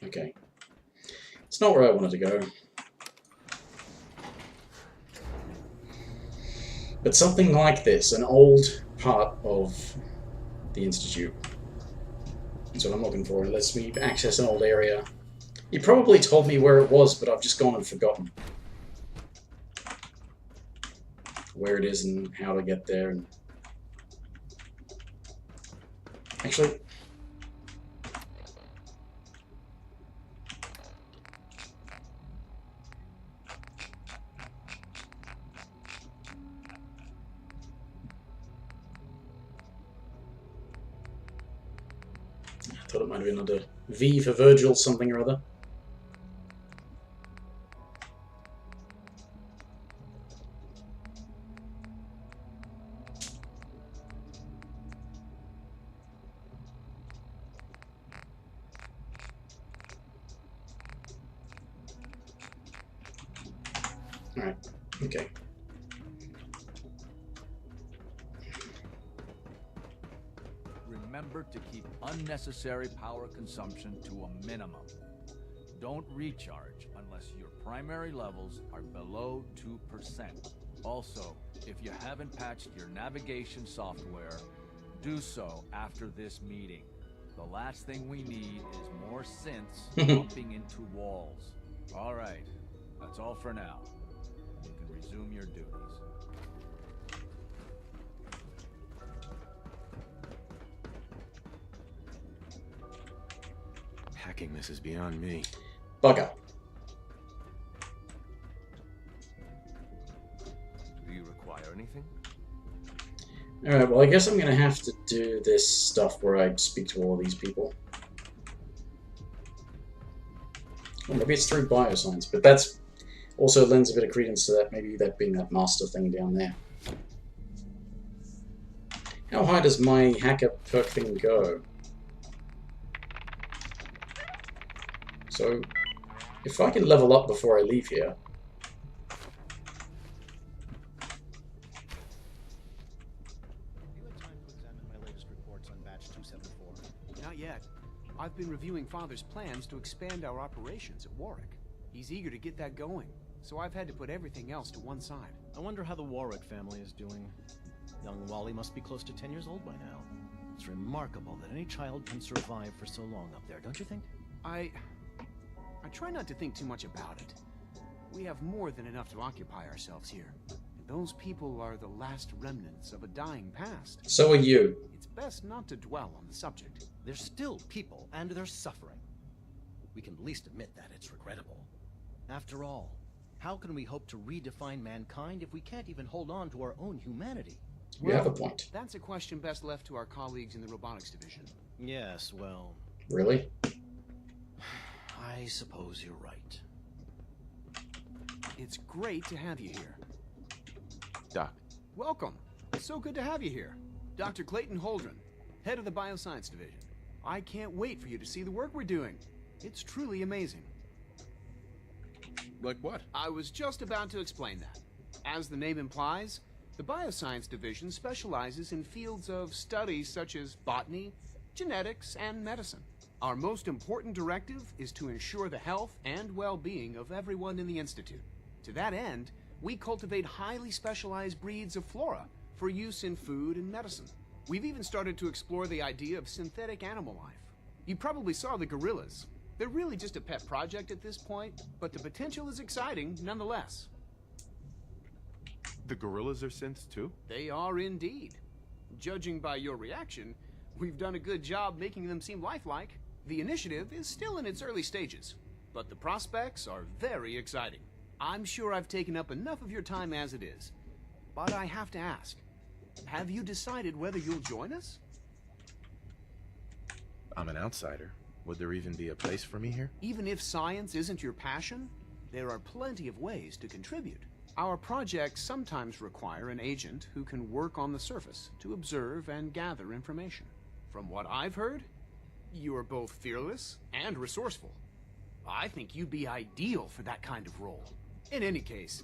Okay. It's not where I wanted to go. But something like this, an old part of the Institute. That's what I'm looking for. It lets me access an old area. You probably told me where it was, but I've just gone and forgotten where it is and how to get there. And actually, I thought it might have been under V for Virgil, something or other. Alright, okay. Remember to keep unnecessary power consumption to a minimum. Don't recharge unless your primary levels are below 2%. Also, if you haven't patched your navigation software, do so after this meeting. The last thing we need is more synths bumping into walls. Alright, that's all for now. You can resume your duties. Hacking this is beyond me. Bugger. Do you require anything? Alright, well I guess I'm gonna have to do this stuff where I speak to all of these people. Well, maybe it's through bioscience, but that's also lends a bit of credence to that, maybe that being that master thing down there. How high does my hacker perk thing go? So, if I can level up before I leave here... Not yet. I've been reviewing Father's plans to expand our operations at Warwick. He's eager to get that going, so I've had to put everything else to one side. I wonder how the Warwick family is doing. Young Wally must be close to 10 years old by now. It's remarkable that any child can survive for so long up there, don't you think? I try not to think too much about it. We have more than enough to occupy ourselves here. And those people are the last remnants of a dying past. So are you. It's best not to dwell on the subject. They're still people, and they're suffering. We can at least admit that it's regrettable. After all, how can we hope to redefine mankind if we can't even hold on to our own humanity? You have a point. That's a question best left to our colleagues in the robotics division. Yes, well... Really? I suppose you're right. It's great to have you here. Doc. Welcome. It's so good to have you here. Dr. Clayton Holdren, head of the Bioscience Division. I can't wait for you to see the work we're doing. It's truly amazing. Like what? I was just about to explain that. As the name implies, the Bioscience Division specializes in fields of studies such as botany, genetics, and medicine. Our most important directive is to ensure the health and well-being of everyone in the Institute. To that end, we cultivate highly specialized breeds of flora for use in food and medicine. We've even started to explore the idea of synthetic animal life. You probably saw the gorillas. They're really just a pet project at this point, but the potential is exciting nonetheless. The gorillas are synths too? They are indeed. Judging by your reaction, we've done a good job making them seem lifelike. The initiative is still in its early stages, but the prospects are very exciting. I'm sure I've taken up enough of your time as it is, but I have to ask, have you decided whether you'll join us? I'm an outsider. Would there even be a place for me here? Even if science isn't your passion, there are plenty of ways to contribute. Our projects sometimes require an agent who can work on the surface to observe and gather information. From what I've heard, you are both fearless and resourceful. I think you'd be ideal for that kind of role. In any case,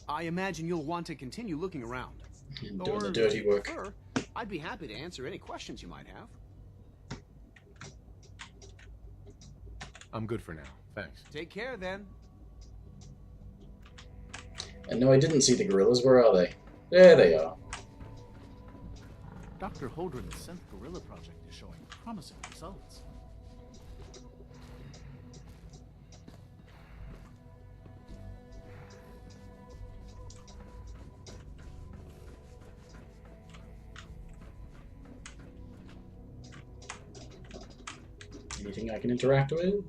I imagine you'll want to continue looking around. Doing the dirty work. I'd be happy to answer any questions you might have. I'm good for now. Thanks. Take care, then. And no, I didn't see the gorillas. Where are they? There they are. Dr. Holdren's synth gorilla project is showing promising results. Anything I can interact with?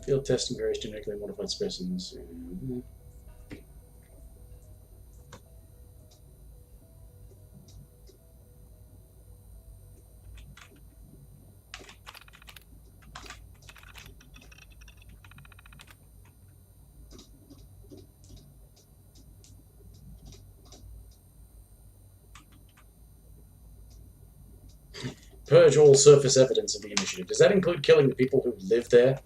Field testing various genetically modified specimens. Purge all surface evidence of the initiative. Does that include killing the people who live there?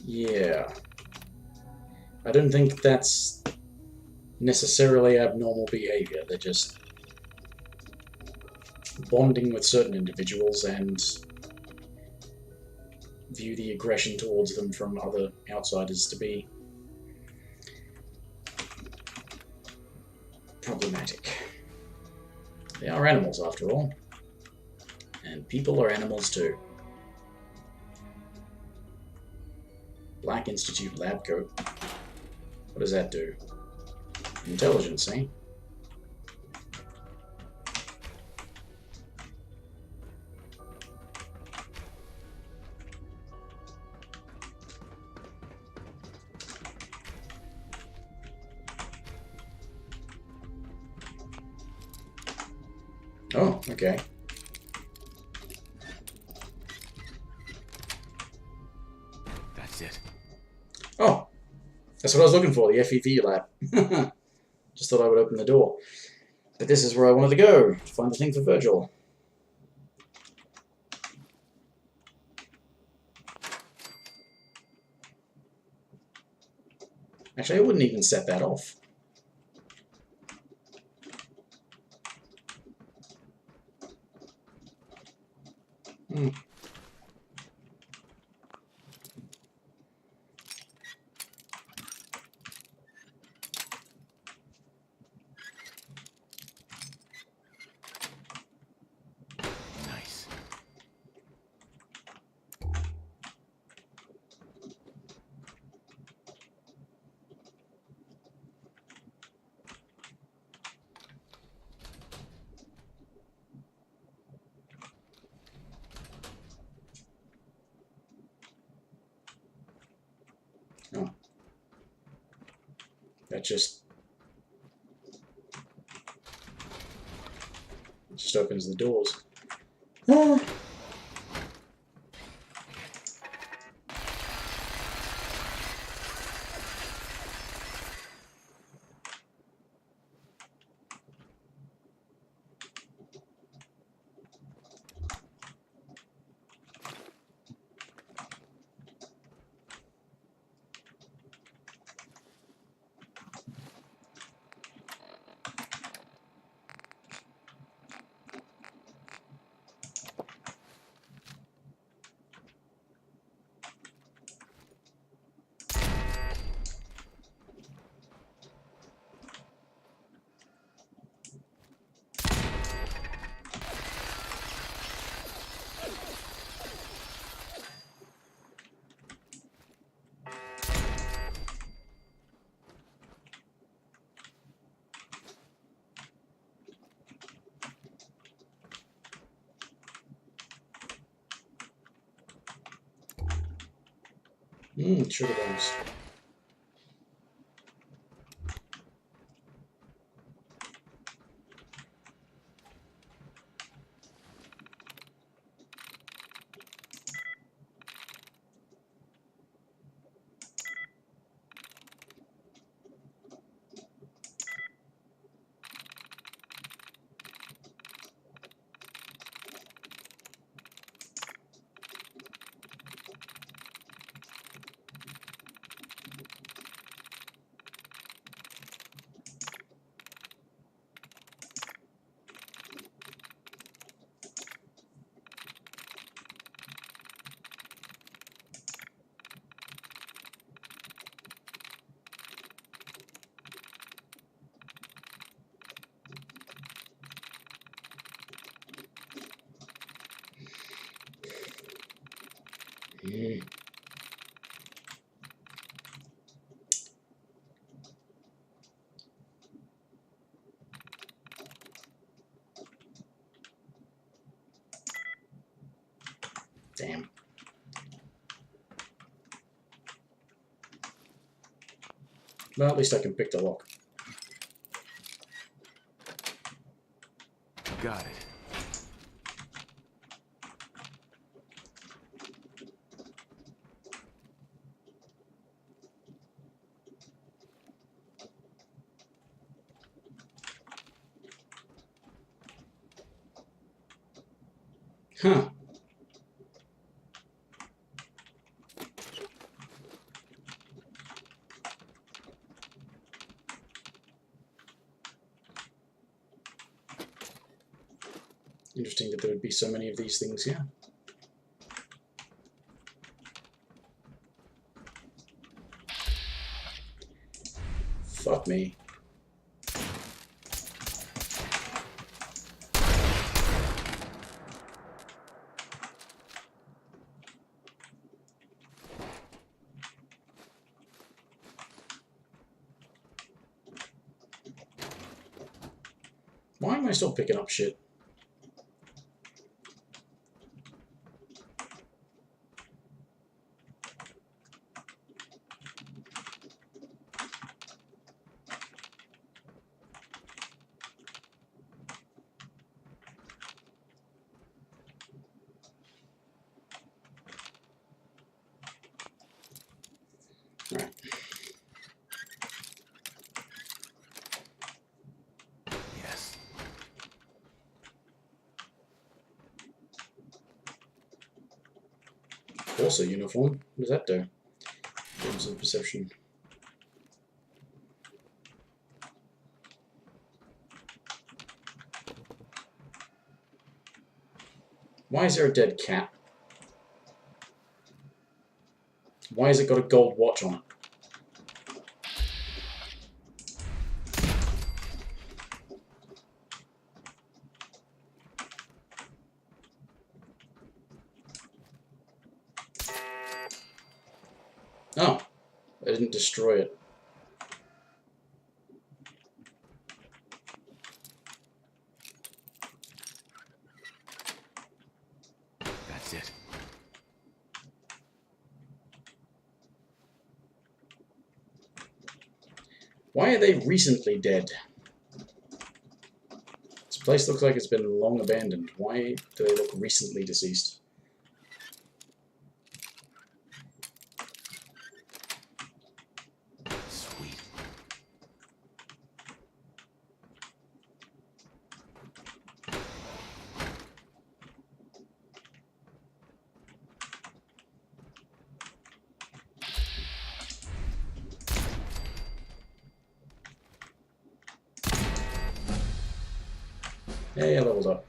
Yeah. I don't think that's necessarily abnormal behavior. They're just bonding with certain individuals and view the aggression towards them from other outsiders to be problematic. They are animals, after all. And people are animals too. Black Institute lab coat. What does that do? Intelligence, eh? Oh, okay. That's it. Oh, that's what I was looking for, the FEV lab. Just thought I would open the door. But this is where I wanted to go, to find the thing for Virgil. Actually, I wouldn't even set that off. Hmm. Nice. Oh. That just opens the doors. Ah. Sugar bombs. Damn. Well, at least I can pick the lock. Got it. Huh. Interesting that there would be so many of these things here. Fuck me. Why am I still picking up shit? Right. Yes. Also uniform. What does that do? Games of perception. Why is there a dead cat? Why has it got a gold watch on it? Oh, I didn't destroy it. That's it. Why are they recently dead? This place looks like it's been long abandoned. Why do they look recently deceased? Sweet. Hey, I leveled up.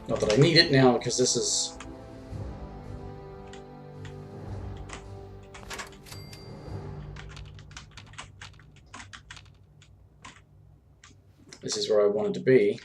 Not that I need it now, because this is... This is where I wanted to be.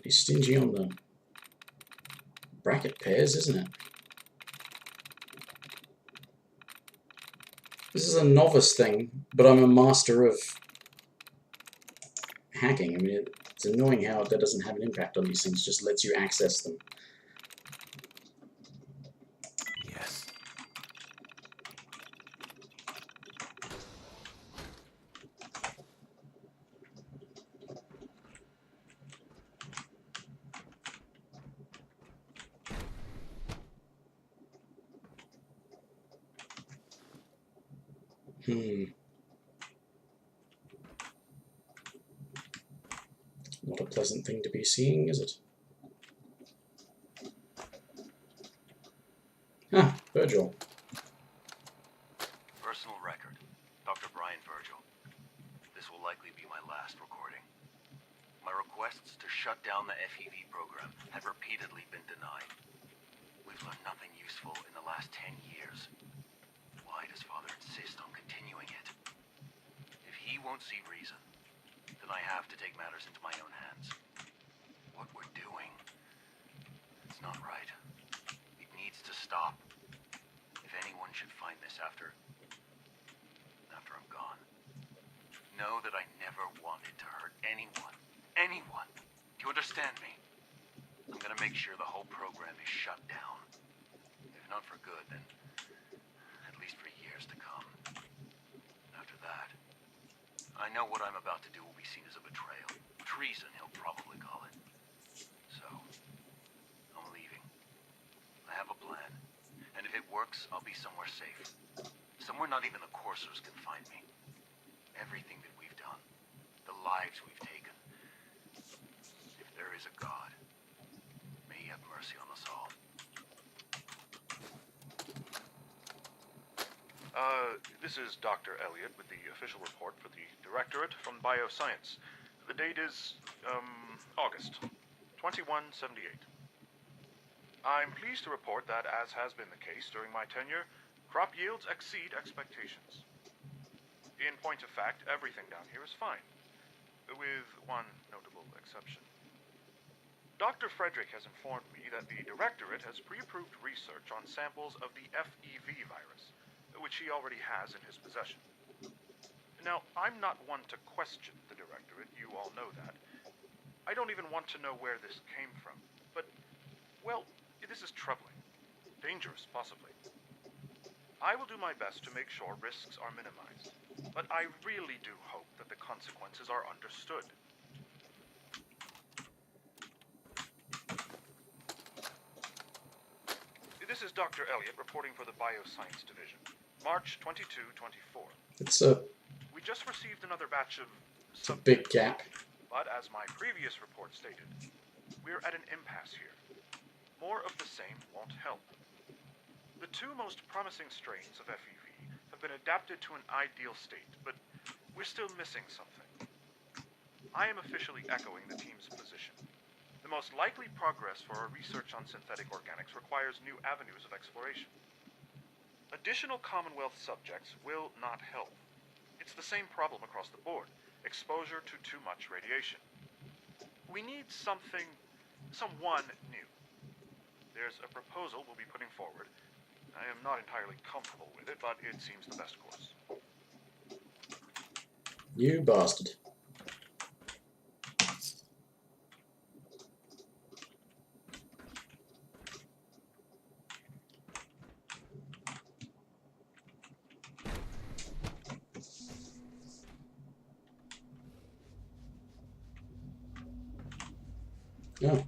Pretty stingy on the bracket pairs, isn't it? This is a novice thing, but I'm a master of hacking. I mean, it's annoying how that doesn't have an impact on these things, just lets you access them. Yes. Not a pleasant thing to be seeing, is it? Ah, Virgil. Personal record. Dr. Brian Virgil. This will likely be my last recording. My requests to shut down the FEV program have repeatedly been denied. We've learned nothing useful in the last 10 years. Why does Father insist on continuing it? If he won't see reason, then I have to take matters into my own hands. What we're doing, it's not right. It needs to stop. If anyone should find this after I'm gone, know that I never wanted to hurt anyone. Anyone. Do you understand me? I'm gonna make sure the whole program is shut down. If not for good, then at least for years to come. After that, I know what I'm about to do will be seen as a betrayal. Treason, he'll probably call it. So, I'm leaving. I have a plan. And if it works, I'll be somewhere safe. Somewhere not even the coursers can find me. Everything that we've done, the lives we've taken. If there is a God, may he have mercy on us all. This is Dr. Elliot with the official report for the Directorate from Bioscience. The date is, August 2178. I'm pleased to report that, as has been the case during my tenure, crop yields exceed expectations. In point of fact, everything down here is fine, with one notable exception. Dr. Frederick has informed me that the Directorate has pre-approved research on samples of the FEV virus, which he already has in his possession. Now, I'm not one to question the Directorate, you all know that. I don't even want to know where this came from, but, well, this is troubling. Dangerous, possibly. I will do my best to make sure risks are minimized, but I really do hope that the consequences are understood. This is Dr. Elliot reporting for the Bioscience Division. March 22-24. It's We just received another batch of a big gap. But as my previous report stated, we're at an impasse here. More of the same won't help. The two most promising strains of FEV have been adapted to an ideal state, but we're still missing something. I am officially echoing the team's position. The most likely progress for our research on synthetic organics requires new avenues of exploration. Additional Commonwealth subjects will not help. It's the same problem across the board. Exposure to too much radiation. We need someone new. There's a proposal we'll be putting forward. I am not entirely comfortable with it, but it seems the best course. You bastard. Oh.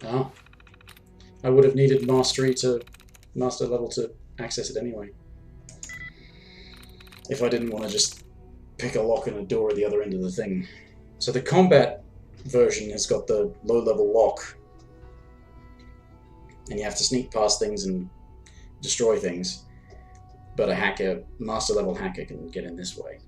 Oh. I would have needed master level to access it anyway. If I didn't want to just pick a lock and a door at the other end of the thing. So the combat version has got the low-level lock, and you have to sneak past things and destroy things, but a master-level hacker can get in this way.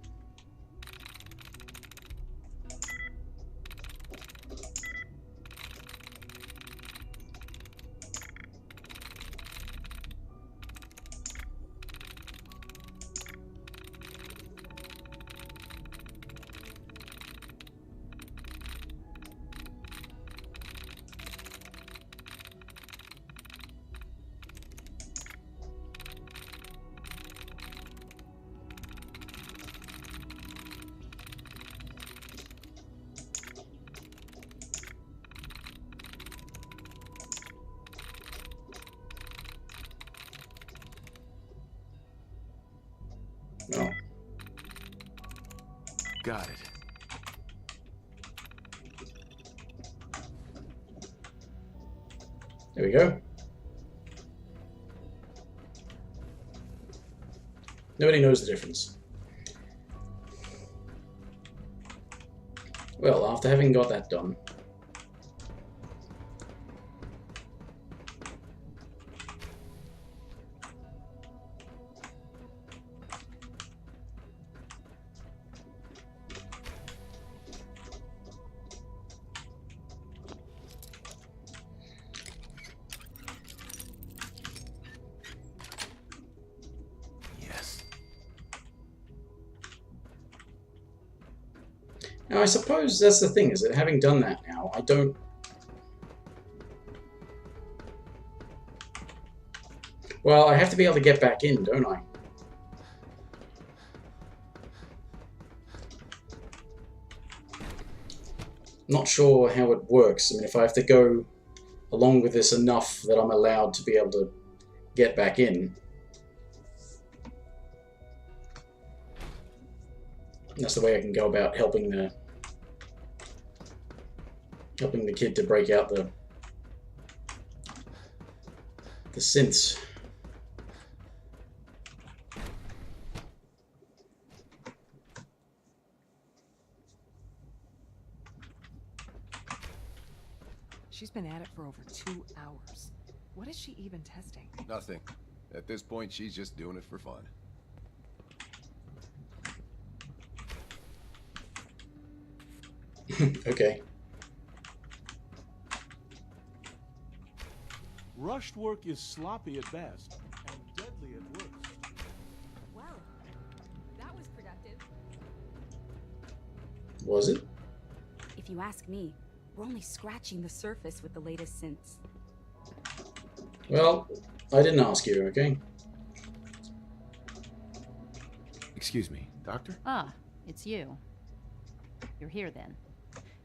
Oh. Got it. There we go. Nobody knows the difference. Well, after having got that done, now, I suppose that's the thing, is that having done that now, I don't... Well, I have to be able to get back in, don't I? Not sure how it works. I mean, if I have to go along with this enough that I'm allowed to be able to get back in. That's the way I can go about helping the kid to break out the synths. She's been at it for over 2 hours. What is she even testing? Nothing. At this point, she's just doing it for fun. Okay. Rushed work is sloppy at best and deadly at worst. Well, that was productive. Was it? If you ask me, we're only scratching the surface with the latest synths. Well, I didn't ask you, okay? Excuse me, Doctor? Ah, it's you. You're here then.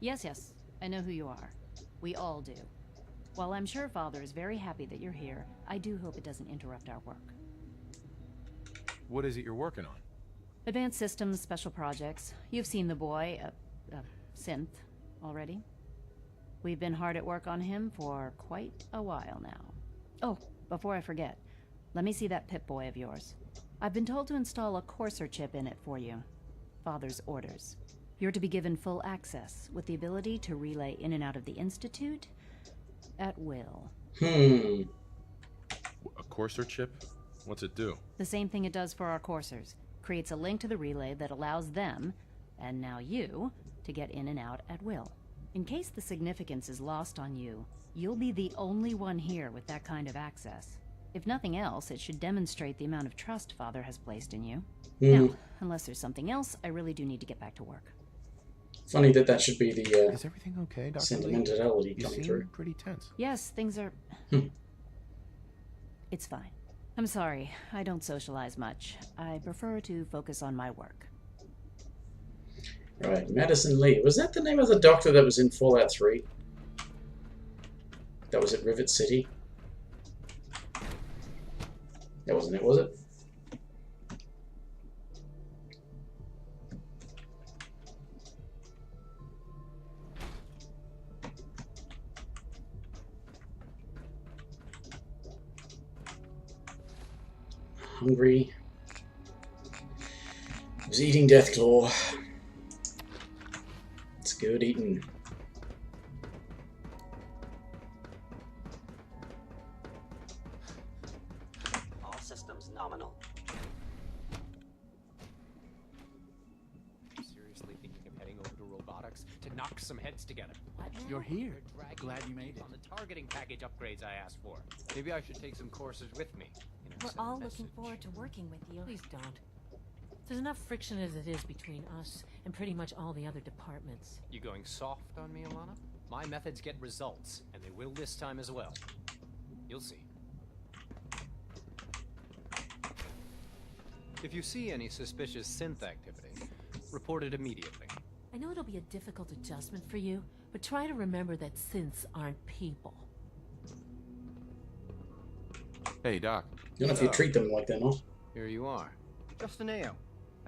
Yes, I know who you are. We all do. While I'm sure Father is very happy that you're here, I do hope it doesn't interrupt our work. What is it you're working on? Advanced systems, special projects. You've seen the boy, Synth, already. We've been hard at work on him for quite a while now. Oh, before I forget, let me see that Pip-Boy of yours. I've been told to install a courser chip in it for you. Father's orders. You're to be given full access, with the ability to relay in and out of the Institute at will. A courser chip? What's it do? The same thing it does for our coursers. Creates a link to the relay that allows them, and now you, to get in and out at will. In case the significance is lost on you, you'll be the only one here with that kind of access. If nothing else, it should demonstrate the amount of trust Father has placed in you. Now, unless there's something else, I really do need to get back to work. Funny that should be the Is everything okay, Dr. sentimentality You coming seem through. pretty tense. Yes, things are... It's fine. I'm sorry, I don't socialize much. I prefer to focus on my work. Right, Madison Lee. Was that the name of the doctor that was in Fallout 3? That was at Rivet City? That wasn't it, was it? Hungry. I was eating Deathclaw. It's good eating. All systems nominal. Seriously thinking of heading over to robotics to knock some heads together. What now? You're here. Glad you made it. On the targeting package upgrades I asked for. Maybe I should take some courses with me. We're all looking forward to working with you. Please don't. There's enough friction as it is between us and pretty much all the other departments. You going soft on me, Alana? My methods get results, and they will this time as well. You'll see. If you see any suspicious synth activity, report it immediately. I know it'll be a difficult adjustment for you, but try to remember that synths aren't people. Hey, Doc. I don't know if you treat them like they're not. Here you are. Just an ale.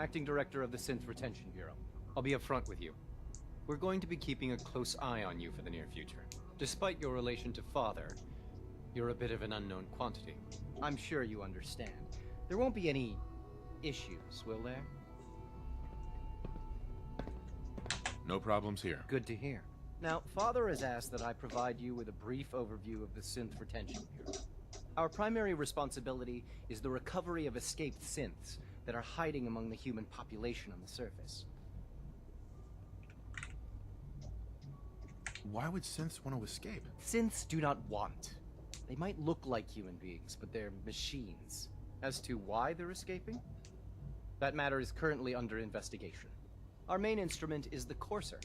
Acting Director of the Synth Retention Bureau. I'll be upfront with you. We're going to be keeping a close eye on you for the near future. Despite your relation to Father, you're a bit of an unknown quantity. I'm sure you understand. There won't be any issues, will there? No problems here. Good to hear. Now, Father has asked that I provide you with a brief overview of the Synth Retention Bureau. Our primary responsibility is the recovery of escaped synths that are hiding among the human population on the surface. Why would synths want to escape? Synths do not want. They might look like human beings, but they're machines. As to why they're escaping? That matter is currently under investigation. Our main instrument is the Courser,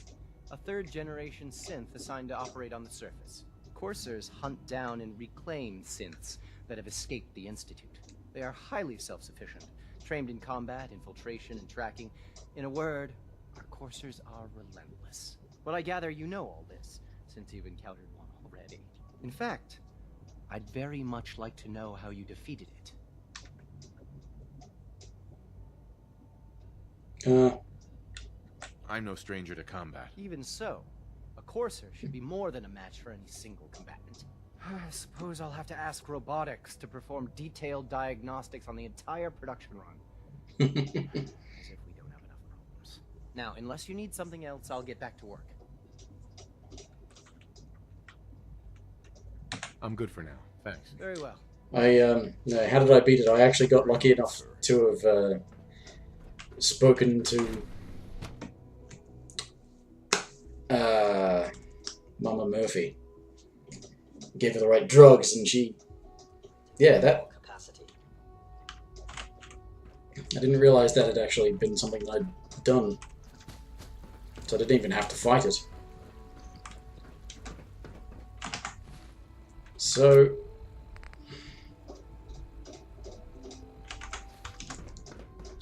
a third-generation synth assigned to operate on the surface. Coursers hunt down and reclaim synths that have escaped the Institute. They are highly self-sufficient, trained in combat, infiltration, and tracking. In a word, our Coursers are relentless. But I gather you know all this, since you've encountered one already. In fact, I'd very much like to know how you defeated it. I'm no stranger to combat. Even so, a Courser should be more than a match for any single combatant. I suppose I'll have to ask robotics to perform detailed diagnostics on the entire production run. As if we don't have enough problems. Now, unless you need something else, I'll get back to work. I'm good for now. Thanks. Very well. No, how did I beat it? I actually got lucky enough to have spoken to Mama Murphy. Gave her the right drugs, and she, yeah, that. I didn't realize that had actually been something that I'd done, so I didn't even have to fight it. So,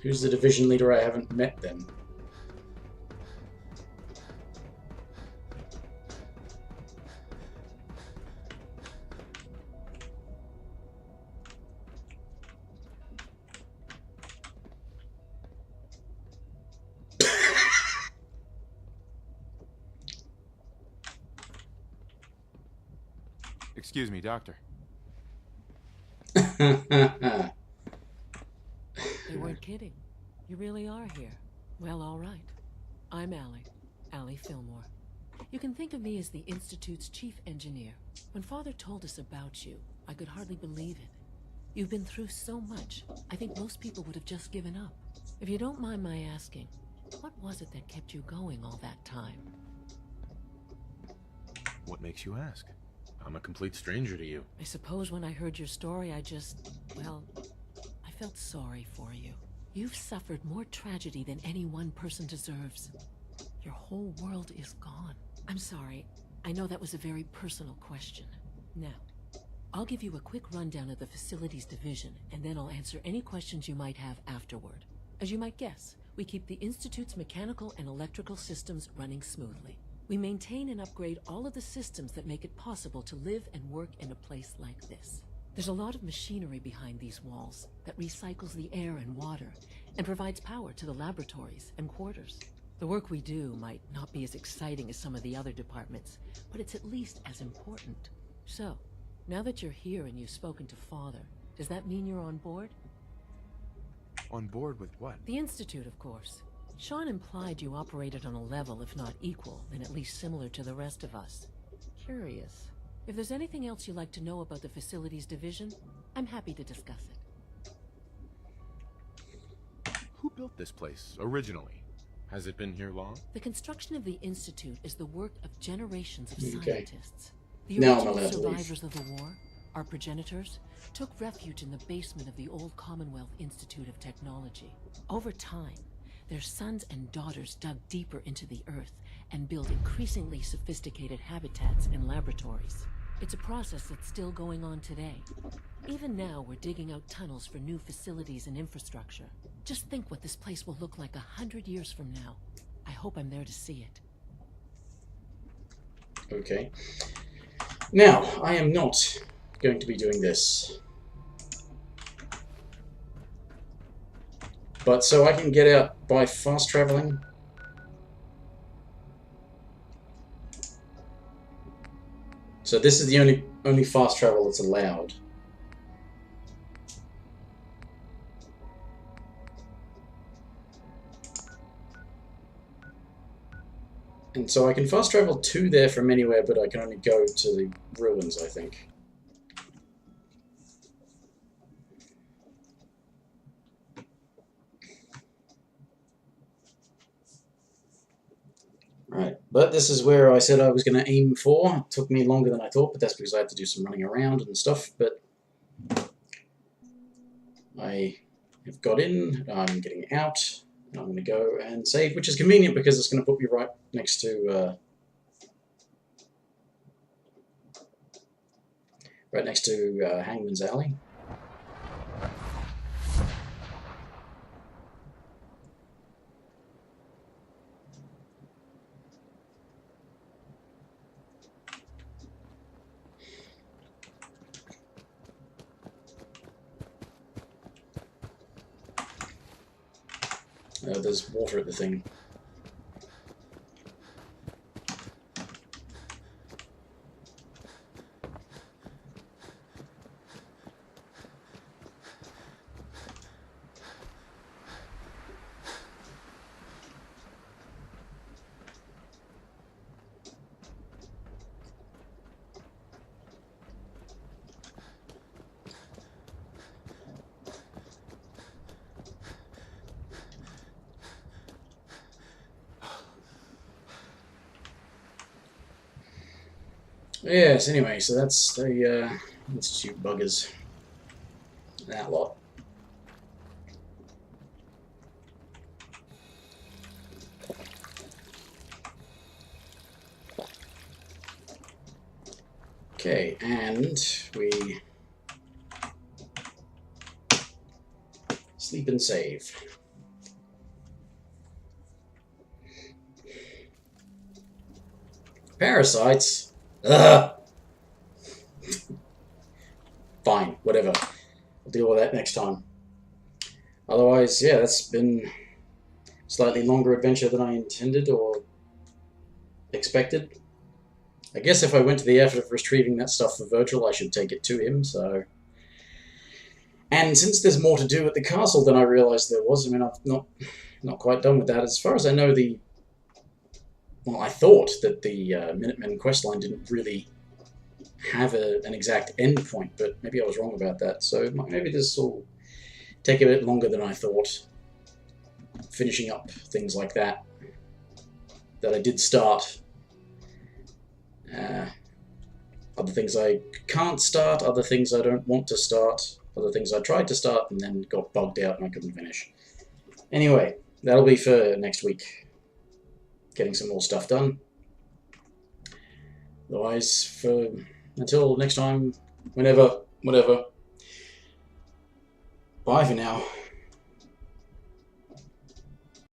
who's the division leader I haven't met then? Excuse me, Doctor. They weren't kidding. You really are here. Well, all right. I'm Allie Fillmore. You can think of me as the Institute's chief engineer. When Father told us about you, I could hardly believe it. You've been through so much, I think most people would have just given up. If you don't mind my asking, what was it that kept you going all that time? What makes you ask? I'm a complete stranger to you. I suppose when I heard your story, well, I felt sorry for you. You've suffered more tragedy than any one person deserves. Your whole world is gone. I'm sorry. I know that was a very personal question. Now, I'll give you a quick rundown of the Facilities Division, and then I'll answer any questions you might have afterward. As you might guess, we keep the Institute's mechanical and electrical systems running smoothly. We maintain and upgrade all of the systems that make it possible to live and work in a place like this. There's a lot of machinery behind these walls that recycles the air and water and provides power to the laboratories and quarters. The work we do might not be as exciting as some of the other departments, but it's at least as important. So, now that you're here and you've spoken to Father, does that mean you're on board? On board with what? The Institute, of course. Sean implied you operated on a level, if not equal, then at least similar to the rest of us. Curious. If there's anything else you'd like to know about the Facilities Division, I'm happy to discuss it. Who built this place, originally? Has it been here long? The construction of the Institute is the work of generations of Okay. scientists. The Now I'm original allowed to leave. survivors of the war, our progenitors, took refuge in the basement of the old Commonwealth Institute of Technology. Over time, their sons and daughters dug deeper into the earth and built increasingly sophisticated habitats and laboratories. It's a process that's still going on today. Even now, we're digging out tunnels for new facilities and infrastructure. Just think what this place will look like 100 years from now. I hope I'm there to see it. Okay. Now, I am not going to be doing this. But so I can get out by fast traveling. So this is the only fast travel that's allowed. And so I can fast travel to there from anywhere, but I can only go to the ruins, I think. Right, but this is where I said I was going to aim for. It took me longer than I thought, but that's because I had to do some running around and stuff, but I have got in, I'm getting out, and I'm going to go and save, which is convenient because it's going to put me right next to Hangman's Alley. There's water at the thing. Yes, anyway, so that's the Institute buggers. That lot. Okay, and we sleep and save. Parasites? Ugh. Fine, whatever. I'll deal with that next time. Otherwise, yeah, that's been a slightly longer adventure than I intended or expected. I guess if I went to the effort of retrieving that stuff for Virgil, I should take it to him, so... And since there's more to do at the castle than I realized there was, I mean, I'm not quite done with that. As far as I know, well, I thought that the Minutemen questline didn't really have an exact end point, but maybe I was wrong about that. So maybe this will take a bit longer than I thought, finishing up things like that I did start. Other things I can't start, other things I don't want to start, other things I tried to start and then got bugged out and I couldn't finish. Anyway, that'll be for next week. Getting some more stuff done. Otherwise, until next time, whenever, whatever. Bye for now.